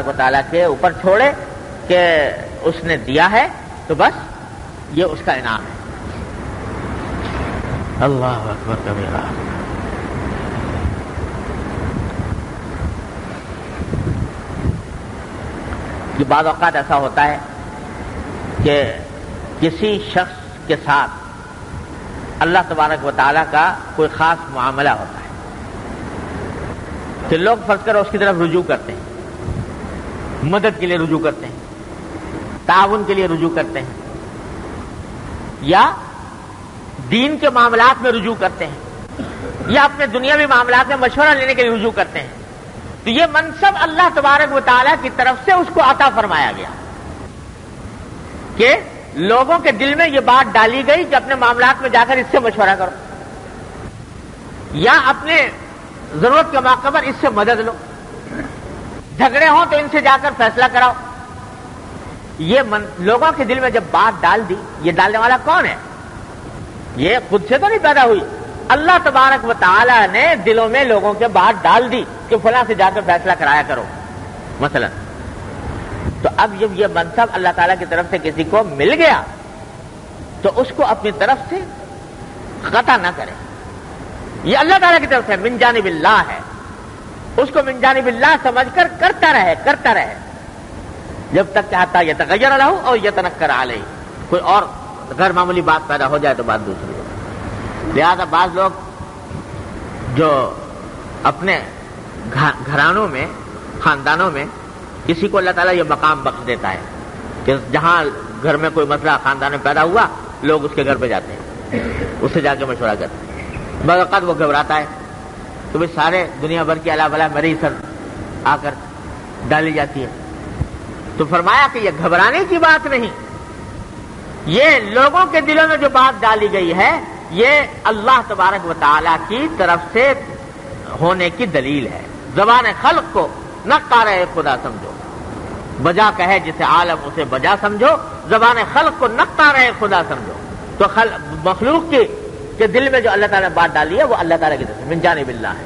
و تعالیٰ کے اوپر چھوڑے کہ اس نے دیا ہے تو بس یہ اس کا انعام ہے۔ اللہ اکبر کبیرہ۔ یہ بعض اوقات ایسا ہوتا ہے کہ کسی شخص کے ساتھ اللہ تبارک و تعالیٰ کا کوئی خاص معاملہ ہوتا ہے کہ لوگ فرض کرو اس کی طرف رجوع کرتے ہیں، مدد کے لیے رجوع کرتے ہیں، تعاون کے لیے رجوع کرتے ہیں، یا دین کے معاملات میں رجوع کرتے ہیں، یا اپنے دنیاوی معاملات میں مشورہ لینے کے لیے رجوع کرتے ہیں، تو یہ منصب اللہ تبارک و تعالیٰ کی طرف سے اس کو عطا فرمایا گیا کہ لوگوں کے دل میں یہ بات ڈالی گئی کہ اپنے معاملات میں جا کر اس سے مشورہ کرو، یا اپنے ضرورت کے موقع پر اس سے مدد لو، جھگڑے ہوں تو ان سے جا کر فیصلہ کراؤ۔ یہ لوگوں کے دل میں جب بات ڈال دی، یہ ڈالنے والا کون ہے؟ یہ خود سے تو نہیں پیدا ہوئی، اللہ تبارک و تعالیٰ نے دلوں میں لوگوں کے بات ڈال دی کہ فلاں سے جا کر فیصلہ کرایا کرو مثلا۔ تو اب جب یہ منصب اللہ تعالیٰ کی طرف سے کسی کو مل گیا تو اس کو اپنی طرف سے قطع نہ کرے، یہ اللہ تعالیٰ کی طرف سے من جانب اللہ ہے، اس کو من جانب اللہ سمجھ کر کرتا رہے جب تک کہ حتی یتغیر لہ اور یتنکر علیہ، کوئی اور غیر معمولی بات پیدا ہو جائے تو بات دوسری ہو۔ لہذا بعض لوگ جو اپنے گھرانوں میں، خاندانوں میں کسی کو اللہ تعالیٰ یہ مقام بخش دیتا ہے کہ جہاں گھر میں کوئی مسئلہ خاندان میں پیدا ہوا، لوگ اس کے گھر پہ جاتے ہیں، اس سے جا کے مشورہ کرتے ہیں۔ بعض اوقات وہ گھبراتا ہے تو بھائی سارے دنیا بھر کی اللہ بلا میرے سر آ کر ڈالی جاتی ہے، تو فرمایا کہ یہ گھبرانے کی بات نہیں، یہ لوگوں کے دلوں میں جو بات ڈالی گئی ہے یہ اللہ تبارک و تعالیٰ کی طرف سے ہونے کی دلیل ہے۔ زبان خلق کو نقار خدا سمجھو، بجا کہے جسے عالم اسے بجا سمجھو، زبان خلق کو نقار خدا سمجھو۔ تو مخلوق کے دل میں جو اللہ تعالیٰ نے بات ڈالی ہے وہ اللہ تعالیٰ کی طرف سے من جانب اللہ ہے،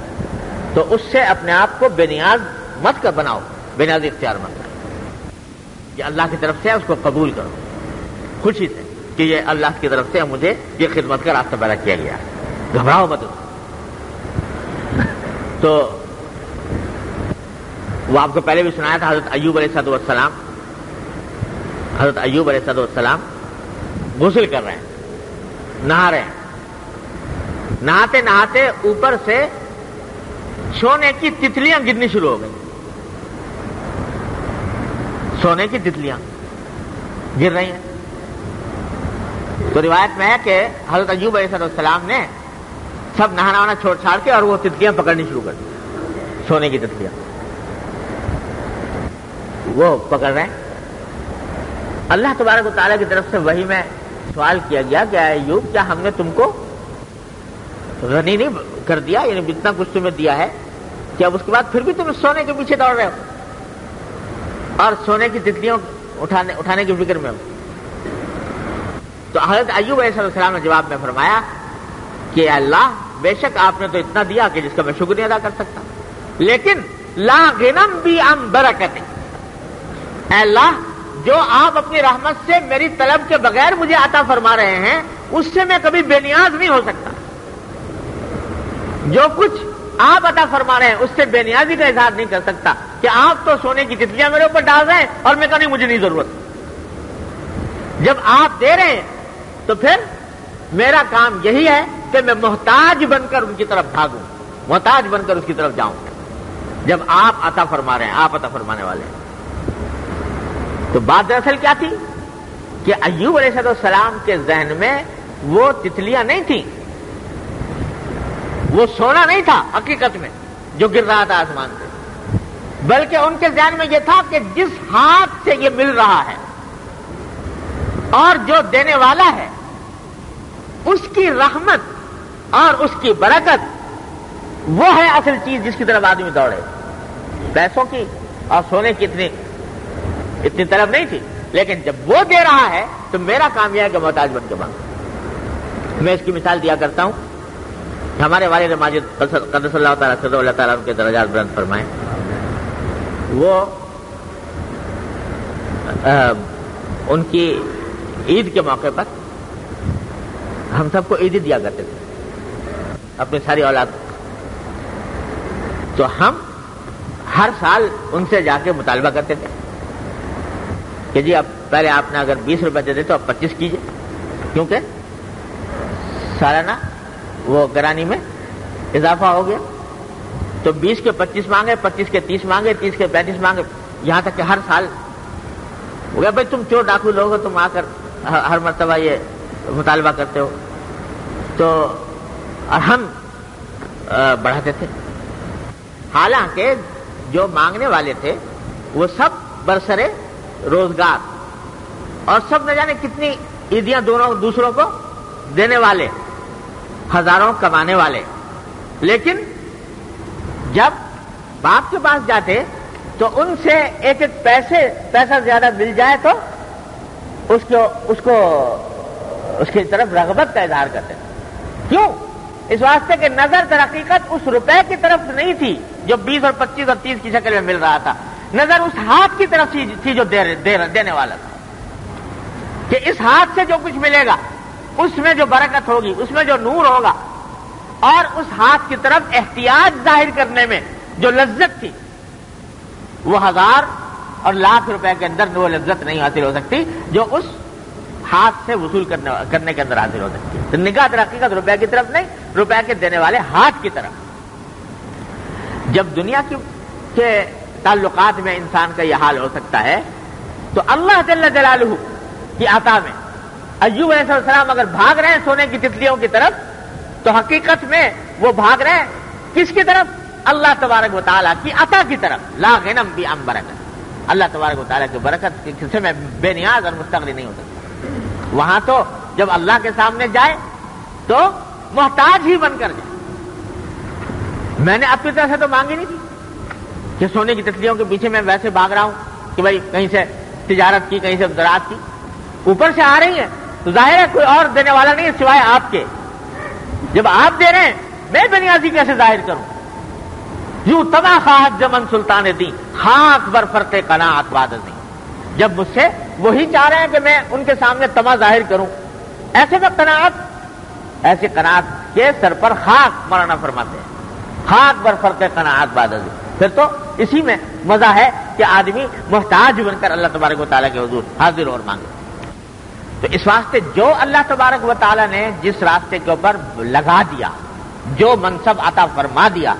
تو اس سے اپنے آپ کو بے نیاز مت کر بناؤ، بے نیازی اختیار مت کرو، یہ اللہ کی طرف سے ہے، اس کو قبول کرو خوشی سے کہ یہ اللہ کی طرف سے مجھے یہ خدمت کا راستہ پیدا کیا گیا ہے، گھبراؤ مت۔ تو وہ آپ کو پہلے بھی سنایا تھا، حضرت ایوب علیہ السلام غسل کر رہے ہیں، نہا رہے ہیں، نہاتے نہاتے اوپر سے سونے کی تتلیاں گرنی شروع ہو گئی، سونے کی تتلیاں گر رہی ہیں۔ تو روایت میں ہے کہ حضرت ایوب علیہ السلام نے سب نہانا وانا چھوڑ چھاڑ کے اور وہ تتلیاں پکڑنی شروع کر دی، سونے کی تتلیاں وہ پکڑ رہے ہیں۔ اللہ تبارک و تعالیٰ کی طرف سے وحی میں سوال کیا گیا کہ اے ایوب، کیا ہم نے تم کو غنی نہیں کر دیا، یعنی اتنا کچھ تمہیں دیا ہے کہ اب اس کے بعد پھر بھی تم سونے کے پیچھے دوڑ رہے ہو اور سونے کی تتلیاں اٹھانے کی فکر میں ہو؟ تو حضرت ایوب علیہ السلام نے جواب میں فرمایا کہ اللہ، بے شک آپ نے تو اتنا دیا کہ جس کا میں شکر نہیں ادا کر سکتا، لیکن لا غنم بی عن برکت، اے اللہ جو آپ اپنی رحمت سے میری طلب کے بغیر مجھے عطا فرما رہے ہیں اس سے میں کبھی بے نیاز نہیں ہو سکتا، جو کچھ آپ عطا فرما رہے ہیں اس سے بے نیازی کا اظہار نہیں کر سکتا کہ آپ تو سونے کی تتلیاں میرے اوپر ڈال رہے ہیں اور میں کہا نہیں مجھے نہیں ضرورت، جب آپ دے رہے ہیں تو پھر میرا کام یہی ہے کہ میں محتاج بن کر ان کی طرف بھاگوں، محتاج بن کر اس کی طرف جاؤں، جب آپ عطا فرما رہے ہیں، آپ عطا فرمانے والے ہیں۔ تو بات دراصل کیا تھی کہ ایوب علیہ السلام کے ذہن میں وہ تتلیاں نہیں تھیں، وہ سونا نہیں تھا حقیقت میں جو گر رہا تھا آسمان سے، بلکہ ان کے ذہن میں یہ تھا کہ جس ہاتھ سے یہ مل رہا ہے اور جو دینے والا ہے اس کی رحمت اور اس کی برکت وہ ہے اصل چیز جس کی طرف آدمی دوڑے. پیسوں کی اور سونے کی اتنی طلب نہیں تھی، لیکن جب وہ دے رہا ہے تو میرا کام یہ ہے کہ محتاج بن کے مانگوں. میں اس کی مثال دیا کرتا ہوں. ہمارے والد ماجد قدس اللہ تعالیٰ صدر اللہ تعالیٰ ان کے درجات بلند فرمائیں، وہ ان کی عید کے موقع پر ہم سب کو عیدی دیا کرتے تھے اپنی ساری اولاد کو. تو ہم ہر سال ان سے جا کے مطالبہ کرتے تھے کہ جی اب پہلے آپ نے اگر 20 روپے دے دے تو اب 25 کیجئے، کیونکہ سالانہ وہ گرانی میں اضافہ ہو گیا. تو 20 کے 25 مانگے، 25 کے 30 مانگے، 30 کے 35 مانگے، یہاں تک کہ ہر سال ہو گیا بھائی تم چور ڈاکو لوگ ہو، تم آ کر ہر مرتبہ یہ مطالبہ کرتے ہو. تو ہم بڑھاتے تھے، حالانکہ جو مانگنے والے تھے وہ سب برسرے روزگار اور سب نہ جانے کتنی عیدیاں دوسروں کو دینے والے، ہزاروں کمانے والے. لیکن جب باپ کے پاس جاتے تو ان سے ایک ایک پیسہ زیادہ مل جائے تو اس کی طرف رغبت کا اظہار کرتے. کیوں؟ اس واسطے کہ نظر در حقیقت اس روپے کی طرف نہیں تھی جو 20 اور 25 اور 30 کی شکل میں مل رہا تھا، نظر اس ہاتھ کی طرف تھی جو دینے والا تھا، کہ اس ہاتھ سے جو کچھ ملے گا اس میں جو برکت ہوگی، اس میں جو نور ہوگا، اور اس ہاتھ کی طرف احتیاج ظاہر کرنے میں جو لذت تھی وہ 1000 اور لاکھ روپے کے اندر وہ لذت نہیں حاصل ہو سکتی جو اس ہاتھ سے وصول کرنے کے اندر حاصل ہو سکتی ہے. تو نگاہ در حقیقت روپے کی طرف نہیں، روپے کے دینے والے ہاتھ کی طرف. جب دنیا کے تعلقات میں انسان کا یہ حال ہو سکتا ہے تو اللہ جل جلالہ کی عطا میں ایوب علیہ السلام اگر بھاگ رہے ہیں سونے کی تتلیوں کی طرف تو حقیقت میں وہ بھاگ رہے ہیں کس کی طرف؟ اللہ تبارک و تعالیٰ کی عطا کی طرف. لا غنم بی ام برکت، اللہ تبارک و تعالیٰ کی برکت کسی میں بے نیاز اور مستغنی نہیں ہو سکتا. وہاں تو جب اللہ کے سامنے جائے تو محتاج ہی بن کر جائے. میں نے اپنی طرف سے تو مانگی نہیں تھی کہ سونے کی تتلیوں کے پیچھے میں ویسے بھاگ رہا ہوں کہ بھائی کہیں سے تجارت کی، کہیں سے زراعت کی، اوپر سے آ رہی ہے تو ظاہر ہے کوئی اور دینے والا نہیں ہے سوائے آپ کے. جب آپ دے رہے ہیں میں بنیازی کیسے ظاہر کروں؟ یوں تما خواہد جمن سلطان دی خاک بر فرق قناعت بعد ازیں. جب مجھ سے وہی چاہ رہے ہیں کہ میں ان کے سامنے تما ظاہر کروں، ایسے میں ایسی قناعت کے سر پر خاک مولانا فرماتے ہیں، خاک بر فرق قناعت بعد ازیں. پھر تو اسی میں مزہ ہے کہ آدمی محتاج بن کر اللہ تبارک و تعالیٰ کے حضور حاضر اور مانگے. تو اس واسطے جو اللہ تبارک و تعالیٰ نے جس راستے کے اوپر لگا دیا، جو منصب عطا فرما دیا،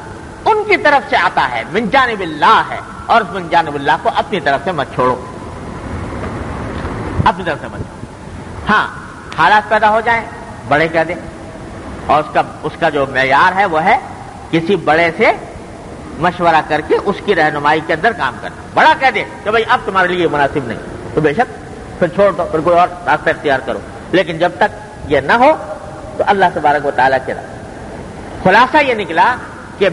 ان کی طرف سے آتا ہے، من جانب اللہ ہے، اور اس من جانب اللہ کو اپنی طرف سے مت چھوڑو، اپنی طرف سے مت چھوڑو. ہاں حالات پیدا ہو جائیں بڑے کہہ دیں، اور اس کا جو معیار ہے وہ ہے کسی بڑے سے مشورہ کر کے اس کی رہنمائی کے اندر کام کرنا. بڑا کہہ دے کہ بھائی اب تمہارے لیے مناسب نہیں تو بے شک پھر چھوڑ دو، پھر کوئی اور راستہ اختیار کرو. لیکن جب تک یہ نہ ہو تو اللہ تبارک و تعالیٰ کے خلاصہ یہ نکلا کہ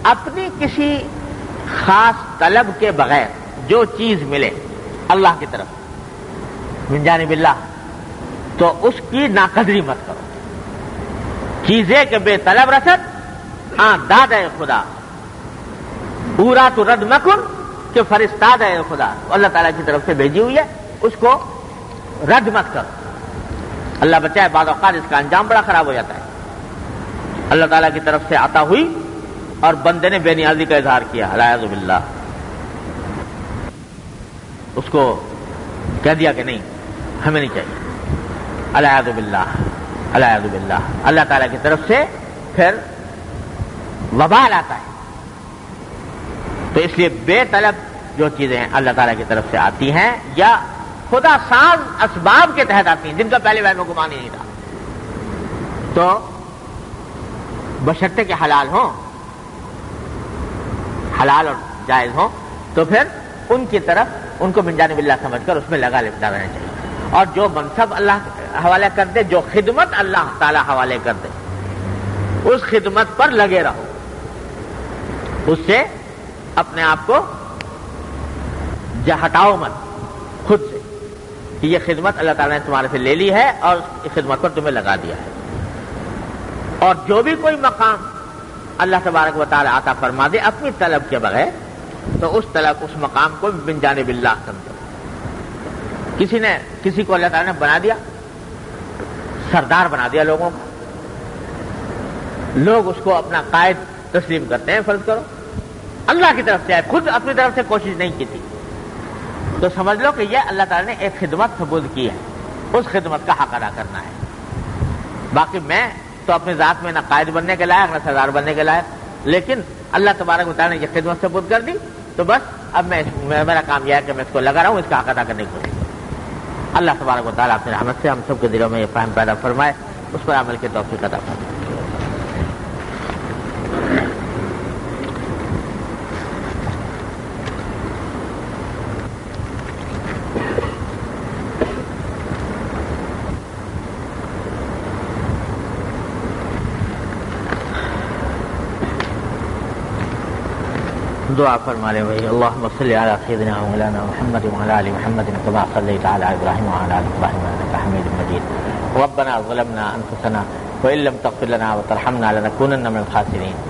اپنی کسی خاص طلب کے بغیر جو چیز ملے اللہ کی طرف من جانب اللہ تو اس کی ناقدری مت کرو. چیزیں کہ بے طلب رسد ہاں داد ہے خدا، پورا تو رد مکن کہ فرستاد ہے خدا، اللہ تعالیٰ کی طرف سے بھیجی ہوئی ہے، اس کو رد مت کرو. اللہ بچائے بعض اوقات اس کا انجام بڑا خراب ہو جاتا ہے. اللہ تعالیٰ کی طرف سے عطا ہوئی اور بندے نے بے نیازی کا اظہار کیا، الیاذ باللہ، اس کو کہہ دیا کہ نہیں ہمیں نہیں چاہیے، الیاذ باللہ الیاذ باللہ. اللہ تعالیٰ کی طرف سے پھر وبال آتا ہے. تو اس لیے بے طلب جو چیزیں اللہ تعالیٰ کی طرف سے آتی ہیں یا خدا ساز اسباب کے تحت آتی ہیں جن کا پہلے وہم و گمان ہی نہیں تھا، تو بشرطے کے حلال ہوں، حلال اور جائز ہوں، تو پھر ان کی طرف ان کو من جانب اللہ سمجھ کر اس میں لگا لینا چاہیے. اور جو منصب اللہ حوالے کر دے، جو خدمت اللہ تعالیٰ حوالے کر دے، اس خدمت پر لگے رہو، اس سے اپنے آپ کو ہٹاؤ مت خود سے کہ یہ خدمت اللہ تعالیٰ نے تمہارے سے لے لی ہے اور اس خدمت پر تمہیں لگا دیا ہے۔ اور جو بھی کوئی مقام اللہ تبارک و تعالیٰ عطا فرما دے اپنی طلب کے بغیر، تو اس مقام کو من جانب اللہ سمجھو۔ کسی کو اللہ تعالیٰ نے بنا دیا، سردار بنا دیا لوگوں کا، لوگ اس کو اپنا قائد تسلیم کرتے ہیں، فرض کرو اللہ کی طرف سے ہے، خود اپنی طرف سے کوشش نہیں کی تھی، تو سمجھ لو کہ یہ اللہ تعالیٰ نے ایک خدمت ثبوت کی ہے، اس خدمت کا حق ادا کرنا ہے۔ باقی میں تو اپنی ذات میں نہ قائد بننے کے لائق نہ سردار بننے کے لائق، لیکن اللہ تبارک و تعالیٰ نے یہ خدمت ثبوت کر دی، تو بس اب میرا کام یہ ہے کہ میں اس کو لگا رہا ہوں، اس کا حق ادا کرنے کی کوشش کروں۔ اللہ تبارک و تعالیٰ اپنی رحمت سے ہم سب کے دلوں میں یہ فہم پیدا فرمائے، اس پر عمل کی توفیق عطا فرمائے۔ دعا فرما لے بھائی، اللہم صلی علی سیدنا مولانا محمد وعلی آل محمد کما صلیت علی ابراہیم وعلی آل ابراہیم انک حمید مجید۔ ربنا ظلمنا انفسنا وان لم تغفر لنا وترحمنا لنکونن من الخاسرین۔